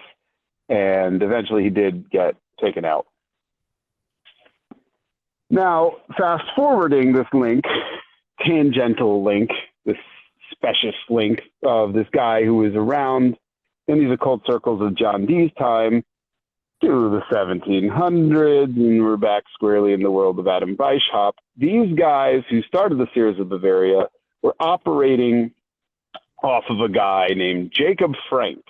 and eventually he did get taken out. Now, fast forwarding this link, tangential link, this specious link of this guy who was around in these occult circles of John Dee's time to the 1700s, and we're back squarely in the world of Adam Weishaupt. These guys who started the Seers of Bavaria were operating off of a guy named Jacob Frank.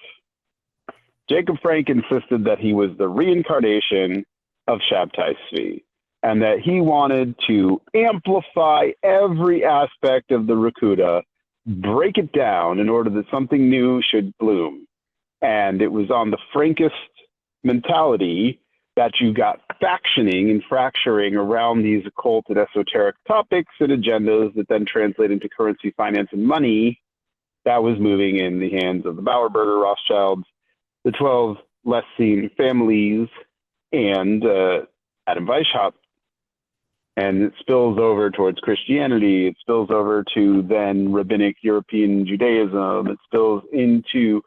Jacob Frank insisted that he was the reincarnation of Shabtai Tzvi, and that he wanted to amplify every aspect of the Rakuda, break it down in order that something new should bloom. And it was on the Frankist mentality that you got factioning and fracturing around these occult and esoteric topics and agendas that then translate into currency, finance, and money that was moving in the hands of the Bauerberger Rothschilds, the 12 less seen families, and Adam Weishaupt. And it spills over towards Christianity. It spills over to then rabbinic European Judaism. It spills into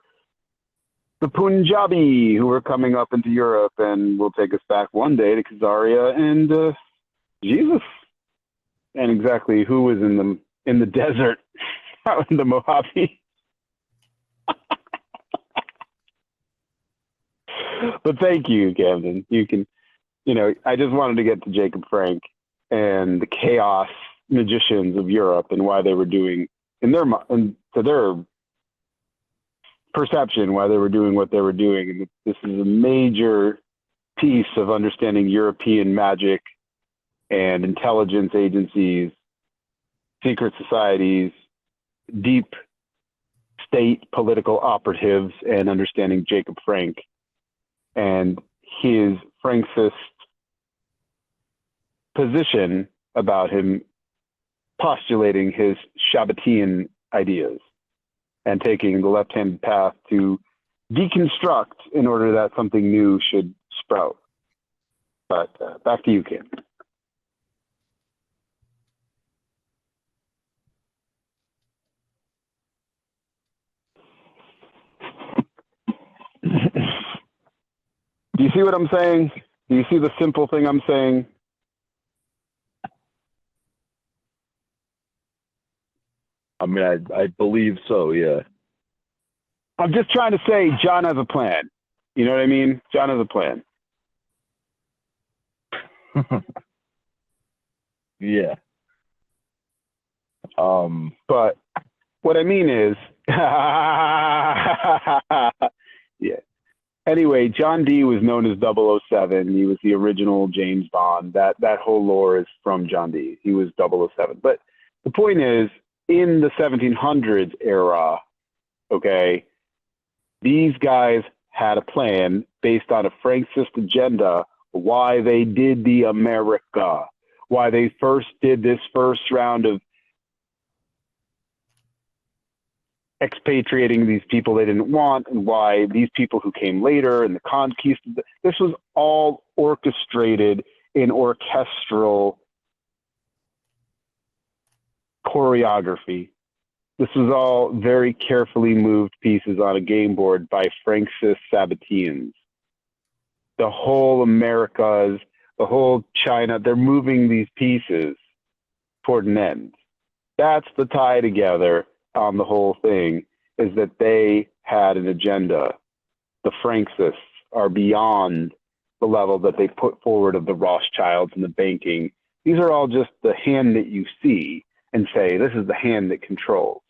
the Punjabi, who are coming up into Europe and will take us back one day to Khazaria and Jesus, and exactly who was in the desert out in the Mojave. But thank you, Camden. You can, I just wanted to get to Jacob Frank and the chaos magicians of Europe and why they were doing, to their perception, why they were doing what they were doing. And this is a major piece of understanding European magic and intelligence agencies, secret societies, deep state political operatives, and understanding Jacob Frank and his Frankist position about him postulating his Shabbatian ideas and taking the left-handed path to deconstruct in order that something new should sprout. But back to you, Cam. Do you see what I'm saying? Do you see the simple thing I'm saying? I mean, I believe so, yeah. I'm just trying to say John has a plan. You know what I mean? John has a plan. Yeah. But what I mean is, yeah. Anyway, John Dee was known as 007. He was the original James Bond. That whole lore is from John Dee. He was 007. But the point is, in the 1700s era, okay, these guys had a plan based on a Frankist agenda, why they did the America, why they first did this first round of expatriating these people they didn't want, and why these people who came later and the conquest. This was all orchestrated in orchestral choreography. This was all very carefully moved pieces on a game board by Frankist Sabbateans. The whole Americas, the whole China, they're moving these pieces toward an end. That's the tie together on the whole thing, is that they had an agenda. The Frankists are beyond the level that they put forward of the Rothschilds and the banking. These are all just the hand that you see and say, this is the hand that controls.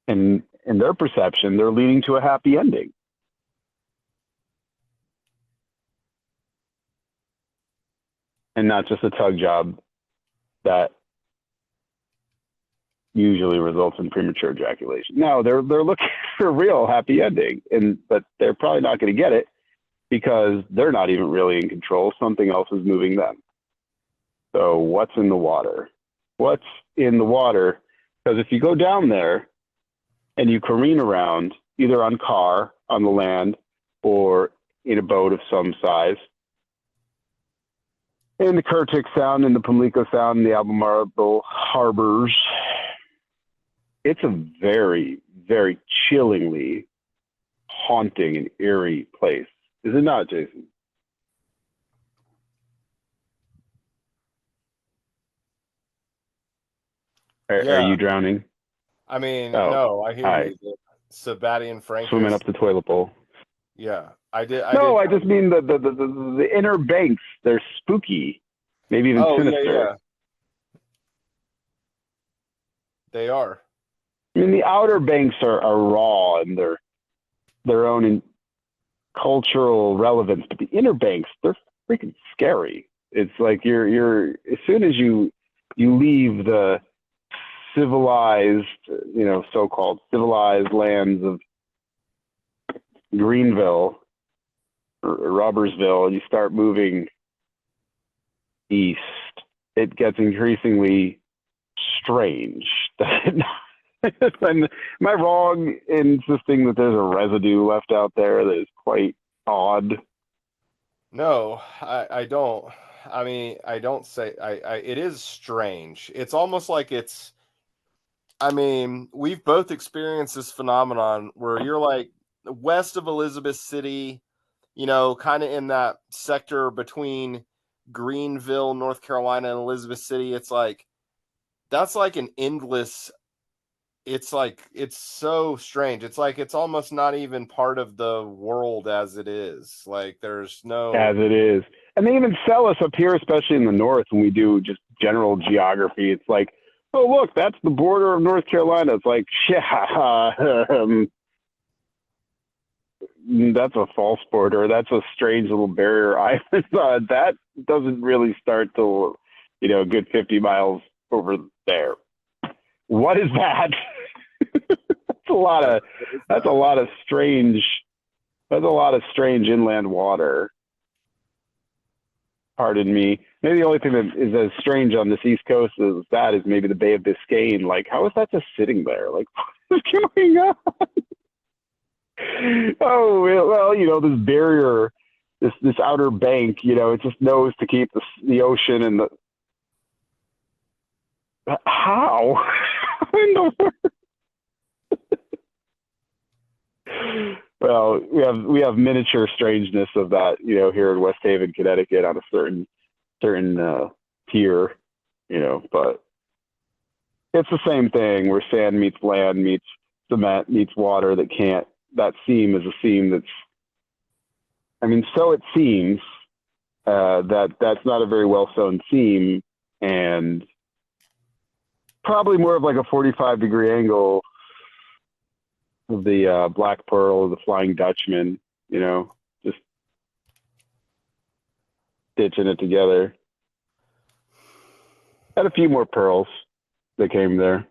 And in their perception, they're leading to a happy ending. And not just a tug job that usually results in premature ejaculation. No, they're looking for a real happy ending, but they're probably not going to get it because they're not even really in control. Something else is moving them. So what's in the water? What's in the water? Because if you go down there and you careen around, either on car, on the land, or in a boat of some size, in the Curtic Sound, in the Pamlico Sound, in the Albemarle harbors, it's a very, very chillingly haunting and eerie place. Is it not, Jason? Are you drowning? I mean, no, I hear you. The Sebastian Frank swimming up the toilet bowl. Yeah, I did. I just mean the inner banks. They're spooky, maybe even sinister. Yeah. They are. I mean, the outer banks are raw and they're their own cultural relevance, but the inner banks, they're freaking scary. It's like you're as soon as you leave the civilized, so-called civilized lands of Greenville or Robertsville, and you start moving east, it gets increasingly strange. Am I wrong in insisting that there's a residue left out there that is quite odd? No, I don't. I mean, I don't say it is strange. It's almost like we've both experienced this phenomenon where you're like west of Elizabeth City, kind of in that sector between Greenville, North Carolina, and Elizabeth City. It's like, that's like an endless, it's so strange. It's like, it's almost not even part of the world as it is. Like there's no. As it is. And they even sell us up here, especially in the north, when we do just general geography. It's like, oh, look, that's the border of North Carolina. It's like, that's a false border. That's a strange little barrier island. That doesn't really start till, a good 50 miles over there. What is that? That's a lot of strange inland water. Pardon me. Maybe the only thing that is as strange on this East Coast is maybe the Bay of Biscayne. Like, how is that just sitting there? Like, what is going on? Oh, well, this barrier, this outer bank, it just knows to keep the ocean and the. How? In the world? Well, we have miniature strangeness of that, here in West Haven, Connecticut, on a certain tier, but it's the same thing where sand meets land meets cement meets water. That seam is a seam so it seems that's not a very well sewn seam, and probably more of like a 45-degree angle of the Black Pearl or the Flying Dutchman, just stitching it together. Had a few more pearls that came there.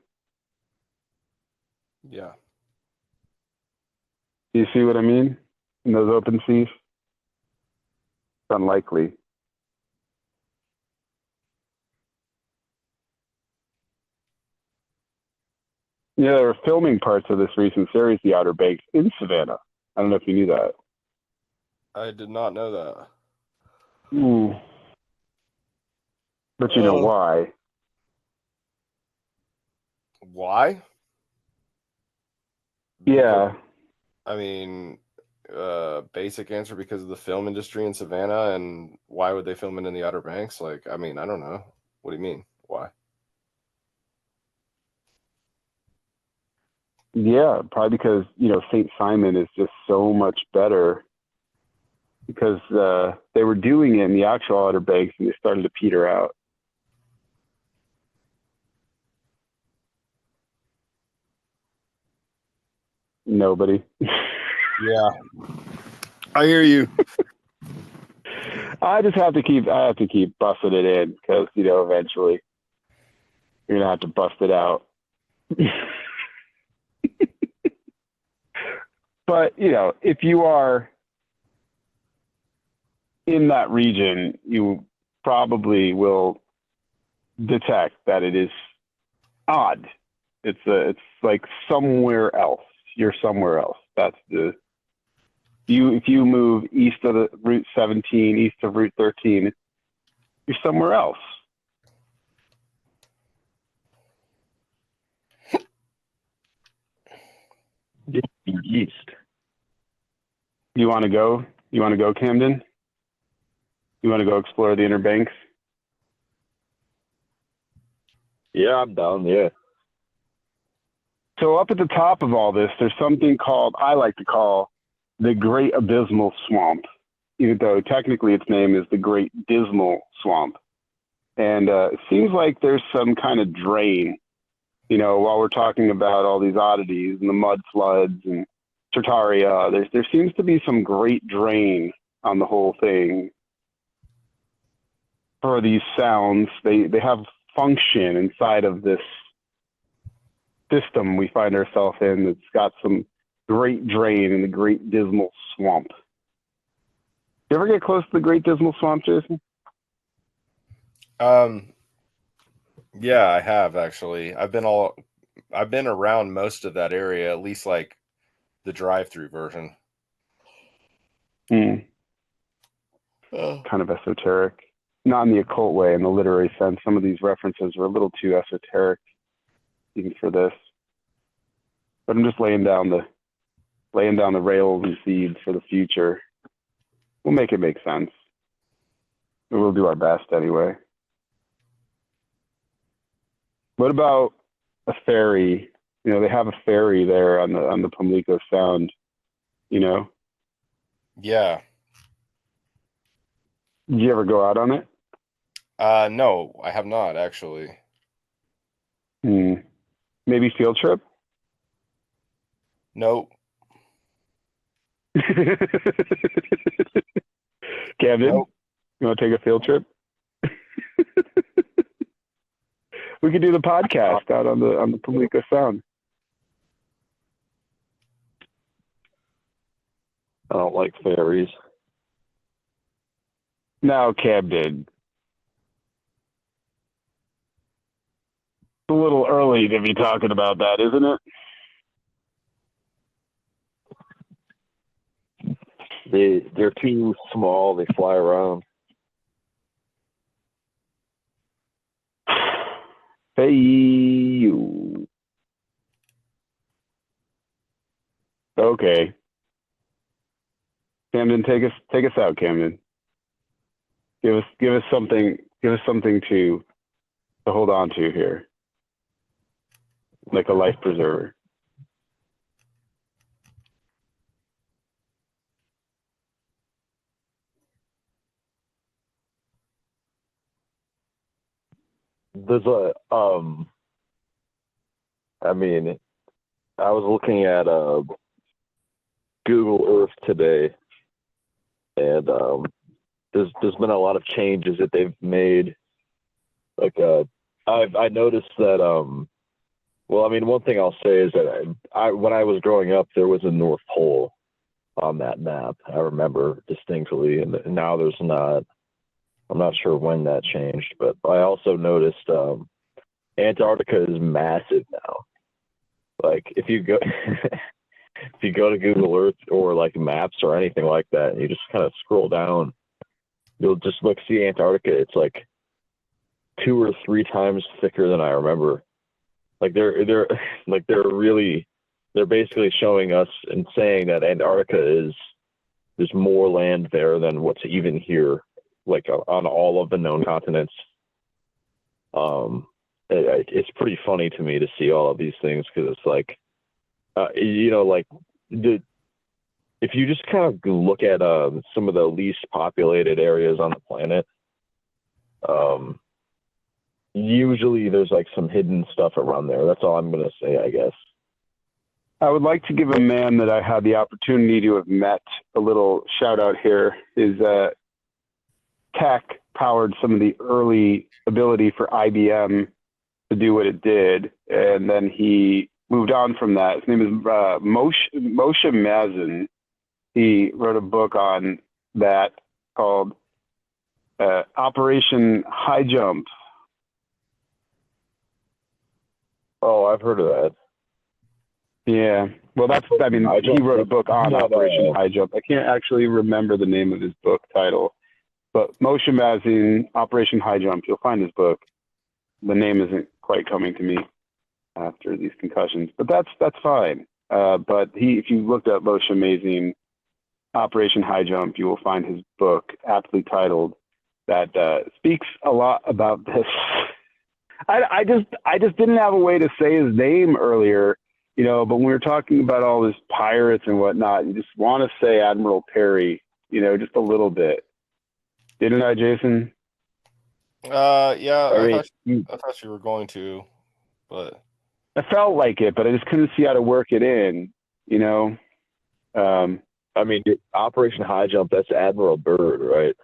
Yeah. Do you see what I mean? In those open seas? It's unlikely. Yeah, they were filming parts of this recent series, The Outer Banks, in Savannah. I don't know if you knew that. I did not know that. Ooh. But you know why? Why? Yeah. Basic answer, because of the film industry in Savannah. And why would they film it in the Outer Banks? I don't know. What do you mean? Why? Yeah, probably because, St. Simon is just so much better, because they were doing it in the actual Outer Banks and they started to peter out. nobody. Yeah, I hear you. I have to keep busting it in because, eventually you're going to have to bust it out. But, if you are in that region, you probably will detect that it is odd. It's like somewhere else. You're somewhere else. That's if you move east of the Route 17, east of Route 13, you're somewhere else. East. You want to go? You want to go, Camden? You want to go explore the Inner Banks? Yeah, I'm down. Yeah. So up at the top of all this, there's something I like to call the Great Abysmal Swamp, even though technically its name is the Great Dismal Swamp. And it seems like there's some kind of drain, while we're talking about all these oddities and the mud floods and Tartaria, there seems to be some great drain on the whole thing for these sounds. They have function inside of this system we find ourselves in that's got some great drain in the Great Dismal Swamp. You ever get close to the Great Dismal Swamp, Jason? Yeah, I have actually. I've been around most of that area, at least like the drive-through version. Kind of esoteric. Not in the occult way, in the literary sense. Some of these references are a little too esoteric even for this. But I'm just laying down the rails and seeds for the future. We'll make it make sense. We'll do our best anyway. What about a ferry? They have a ferry there on the Pamlico Sound. Yeah. Did you ever go out on it? No, I have not actually. Maybe field trip? Nope. Camden, Nope. You want to take a field trip? We could do the podcast out on the Pamlico Sound. I don't like ferries. Now, Camden. It's a little early to be talking about that, isn't it? They're too small. They fly around. Hey, you. Okay. Camden, take us out, Camden. Give us something to hold on to here. Like a life preserver. There's I was looking at Google Earth today, and there's been a lot of changes that they've made. Like I noticed that one thing I'll say is that when I was growing up, there was a North Pole on that map. I remember distinctly, and now there's not. I'm not sure when that changed, but I also noticed Antarctica is massive now. Like if you go to Google Earth or like maps or anything like that, and you just kind of scroll down, you'll just see Antarctica. It's like 2 or 3 times thicker than I remember. Like they're basically showing us and saying that Antarctica there's more land there than what's even here, like on all of the known continents. It's pretty funny to me to see all of these things, because it's like, if you just kind of look at some of the least populated areas on the planet, usually there's like some hidden stuff around there. That's all I'm gonna say, I guess. I would like to give a man that I had the opportunity to have met a little shout out here. His tech powered some of the early ability for IBM to do what it did, and then he moved on from that. His name is Moshe Mazin. He wrote a book on that called Operation High Jump. Oh, I've heard of that. Yeah. Well, he wrote a book on Operation High Jump. I can't actually remember the name of his book title, but Moshe Mazin, Operation High Jump. You'll find his book. The name isn't quite coming to me after these concussions, but that's fine. But if you looked up Moshe Mazin, Operation High Jump, you will find his book aptly titled that speaks a lot about this. I just didn't have a way to say his name earlier, but when we were talking about all this pirates and whatnot, you just want to say Admiral Perry, just a little bit. Didn't I, Jason? Yeah, I thought you were going to, but I felt like it, but I just couldn't see how to work it in, Operation High Jump, that's Admiral Byrd, right?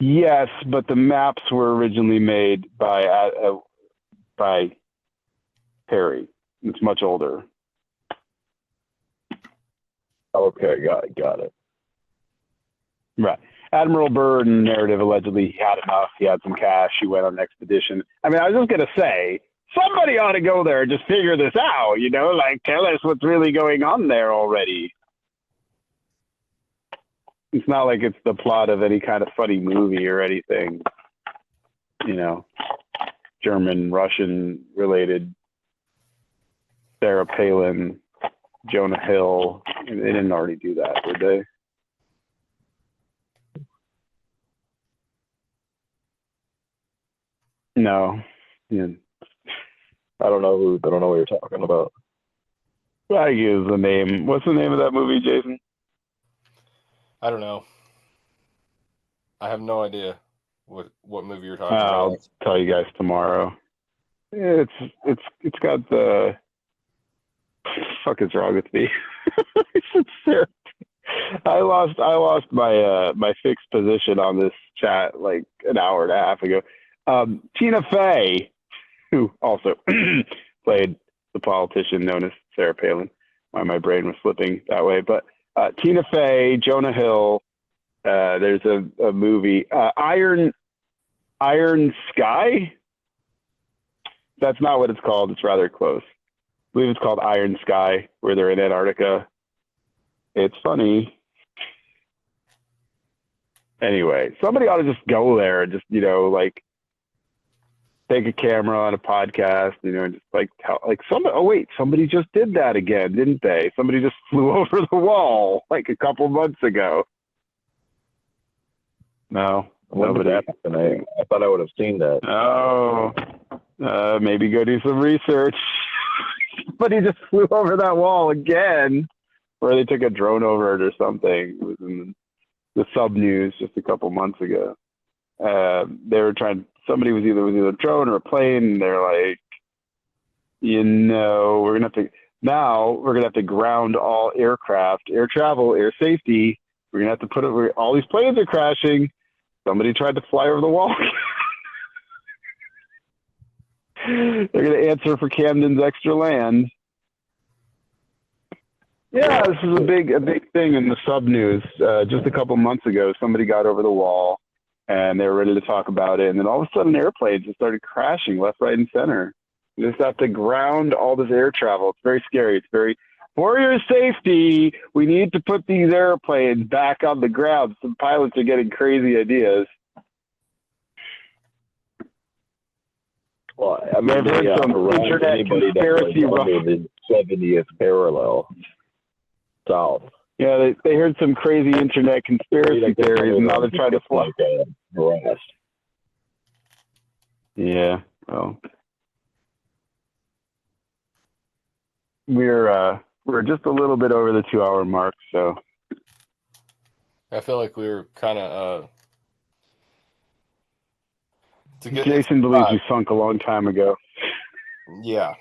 Yes, but the maps were originally made by Perry. It's much older. Okay, got it. Right. Admiral Byrd in the narrative allegedly he had enough. He had some cash. He went on an expedition. I was just going to say, somebody ought to go there and just figure this out, tell us what's really going on there already. It's not like it's the plot of any kind of funny movie or anything, German, Russian related. Sarah Palin, Jonah Hill. They didn't already do that, did they? No. Yeah. I don't know what you're talking about. I use the name. What's the name of that movie, Jason? I don't know. I have no idea what movie you're talking about. I'll tell you guys tomorrow. It's got the fuck is wrong with me. I lost my fixed position on this chat like an hour and a half ago. Tina Fey, who also played the politician known as Sarah Palin. Why my brain was slipping that way, but Tina Fey, Jonah Hill. There's a movie, Iron Sky. That's not what it's called. It's rather close. I believe it's called Iron Sky, where they're in Antarctica. It's funny. Anyway, somebody ought to just go there and just, take a camera on a podcast, and just somebody just did that again, didn't they? Somebody just flew over the wall like a couple months ago. No, nobody. I thought I would have seen that. Oh, maybe go do some research. But he just flew over that wall again, or they took a drone over it or something. It was in the sub news just a couple months ago. They were somebody was either a drone or a plane, and they're like, we're gonna have to ground all aircraft, air travel, air safety. We're gonna have to put it where all these planes are crashing. Somebody tried to fly over the wall. They're going to answer for Camden's extra land. Yeah, this is a big thing in the sub news. Just a couple months ago, somebody got over the wall, and they were ready to talk about it. And then all of a sudden, airplanes just started crashing left, right, and center. You just have to ground all this air travel. It's very scary. It's very, for your safety, we need to put these airplanes back on the ground. Some pilots are getting crazy ideas. Well, I've heard some internet conspiracy under the 70th parallel south. Yeah, they heard some crazy internet conspiracy theories, and now they're trying to fly. Yeah, well, we're just a little bit over the 2-hour mark, so I feel like we were kind of Jason believes we sunk a long time ago. Yeah.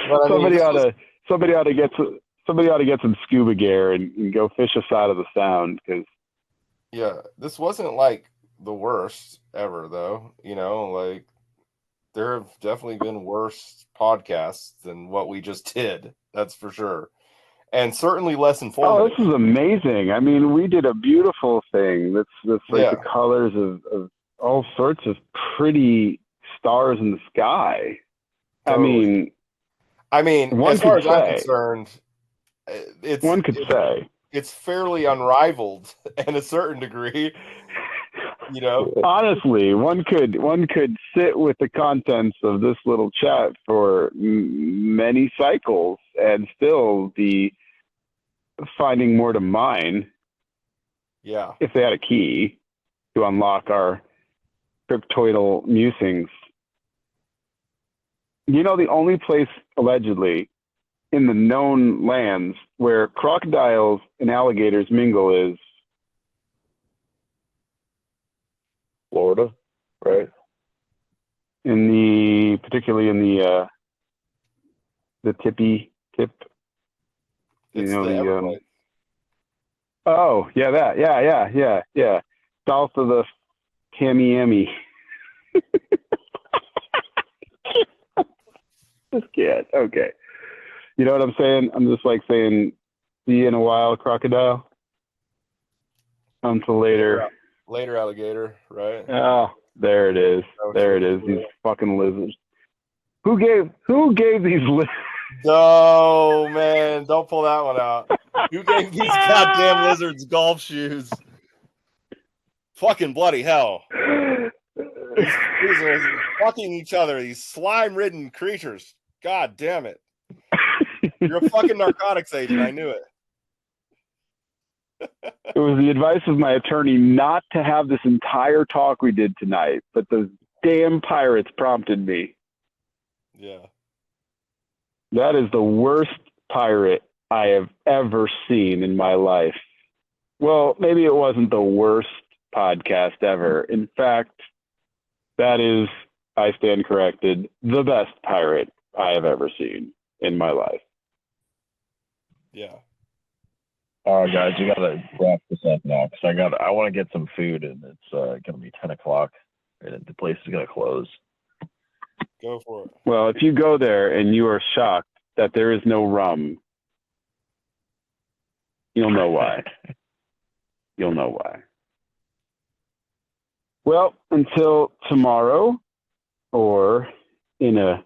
But I mean, somebody ought to get some scuba gear and go fish a side of the sound, because yeah, this wasn't like the worst ever, though. You know, like there have definitely been worse podcasts than what we just did. That's for sure, and certainly less oh, informative. this is amazing. I mean, we did a beautiful thing. That's like Yeah. the colors of all sorts of pretty stars in the sky. Totally. I mean, one as far could as I'm say, concerned, one could say, it's fairly unrivaled in a certain degree. You know, honestly, one could sit with the contents of this little chat for many cycles and still be finding more to mine yeah, if they had a key to unlock our cryptoidal musings. You know, the only place allegedly in the known lands where crocodiles and alligators mingle is Florida, right? particularly in the tip. it's the The Everglades. oh yeah, yeah, south of the Tamiami. Just can't. Okay, you know what I'm saying? I'm just like saying, see you in a while, crocodile. Until later. Later, alligator, right? Oh, there it is. There it is. These fucking lizards. Who gave these lizards? Oh man, don't pull that one out. Who gave these goddamn lizards golf shoes? Fucking bloody hell. These are fucking each other, these slime-ridden creatures. God damn it. You're a fucking narcotics agent, I knew it. It was the advice of my attorney not to have this entire talk we did tonight, but those damn pirates prompted me. Yeah. That is the worst pirate I have ever seen in my life. Well, maybe it wasn't the worst podcast ever. In fact, that is, I stand corrected, the best pirate I have ever seen in my life. Yeah. All right, guys, you gotta wrap this up now because I want to get some food and it's gonna be 10 o'clock and the place is gonna close. Go for it. Well, if you go there and you are shocked that there is no rum, you'll know why. You'll know why. Well, until tomorrow, or in a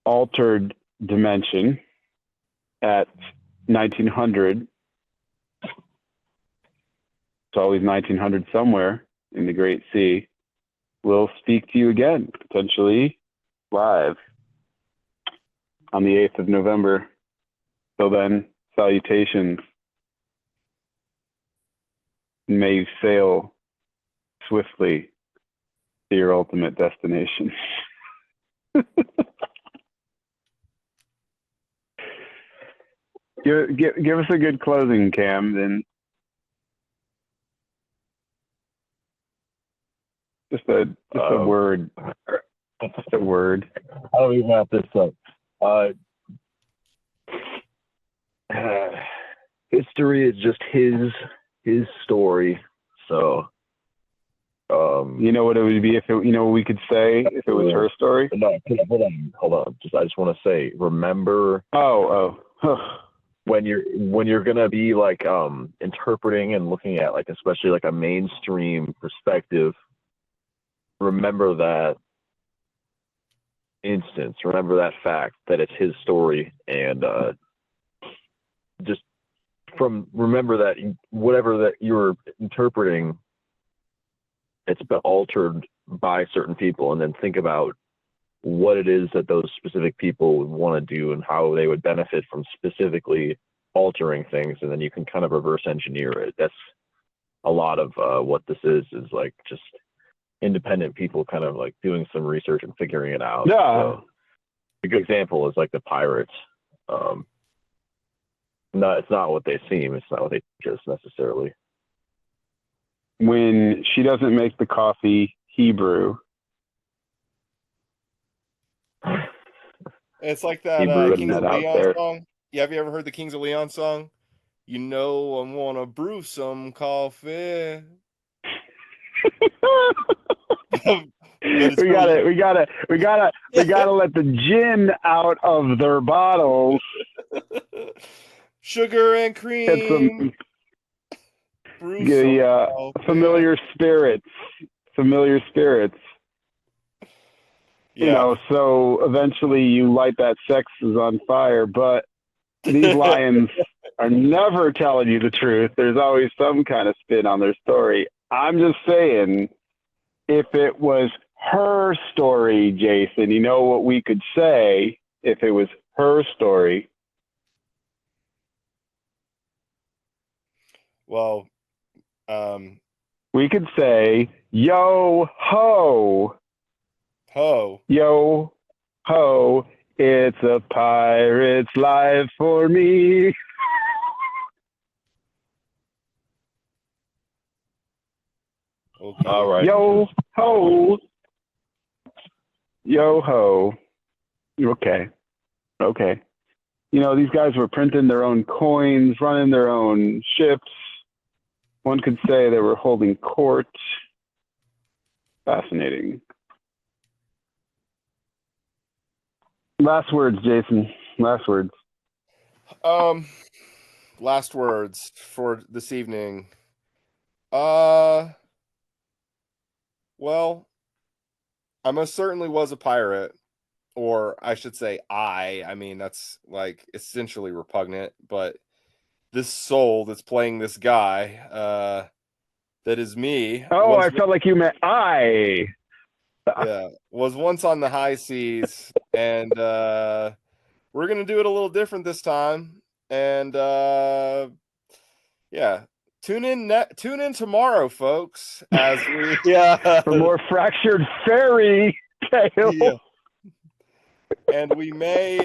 altered dimension at 1900. It's always 1900 somewhere in the Great Sea. We'll speak to you again, potentially live on the 8th of November. Till then, salutations. May you sail swiftly to your ultimate destination. Give us a good closing, Cam, then. Just a word. Just a word. How do we wrap this up? History is just his story. So, you know what it would be if it, you know what we could say if it was her story? No, hold on. I just want to say, remember. When you're gonna be like interpreting and looking at like especially like a mainstream perspective, remember that instance, remember that fact that it's his story, and just remember that whatever that you're interpreting, it's been altered by certain people, and then think about what it is that those specific people would want to do and how they would benefit from specifically altering things, and then you can kind of reverse engineer it. That's a lot of what this is like just independent people kind of like doing some research and figuring it out. Yeah. So a good example is like the pirates. No, it's not what they seem. It's not what they teach us necessarily. When she doesn't make the coffee Hebrew, It's like that Hebrew Kings of net out Leon there. song. Yeah, have you ever heard the Kings of Leon song? You know I wanna brew some coffee. But it's we really gotta let the gin out of their bottles. sugar and Get cream. some Brew some coffee. familiar spirits. Yeah. You know, so eventually you light that sexes on fire, but these lions are never telling you the truth. There's always some kind of spin on their story. I'm just saying, if it was her story, Jason, you know what we could say if it was her story? Well, we could say, yo ho, ho. Yo ho, it's a pirate's life for me. Okay. All right. Yo ho. Yo ho. Okay. Okay. You know, these guys were printing their own coins, running their own ships. One could say they were holding court. Fascinating. Last words, Jason. Last words. Last words for this evening. Well, I most certainly was a pirate, or I should say I mean, that's like essentially repugnant, but this soul that's playing this guy, that is me. Oh, I felt like you meant I. Yeah, was once on the high seas, and we're gonna do it a little different this time. And yeah, tune in tomorrow, folks, as we for more fractured fairy tale. Yeah. And we may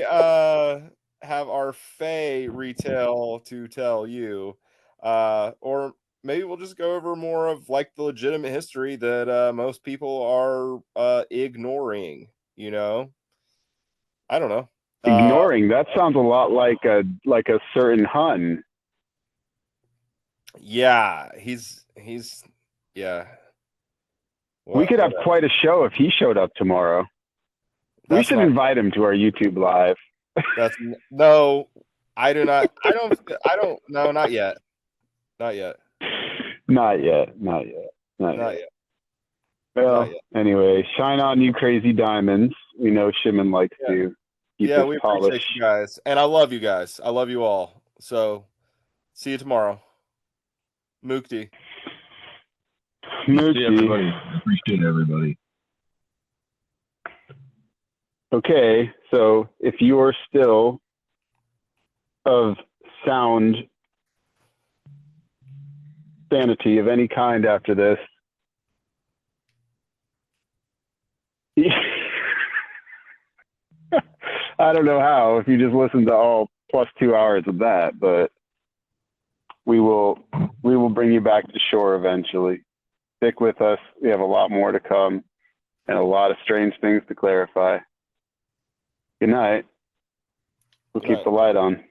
have our Fae retell to tell you, or maybe we'll just go over more of like the legitimate history that most people are ignoring. You know, I don't know. Ignoring, that sounds a lot like a certain Hun. Yeah, he's yeah. We could have quite a show if he showed up tomorrow. We should invite him to our YouTube live. That's no, I do not. I don't. No, not yet. Not yet. Not yet. Well, anyway, shine on, you crazy diamonds. We know Shimon likes to keep Yeah, we polish. appreciate you guys, and I love you guys. I love you all. So, see you tomorrow. Mukti. See everybody. Appreciate everybody. Okay, so if you are still of sound sanity of any kind after this, I don't know how, if you just listen to all plus 2 hours of that, but we will bring you back to shore eventually. Stick with us. We have a lot more to come and a lot of strange things to clarify. Good night. We'll keep the light on.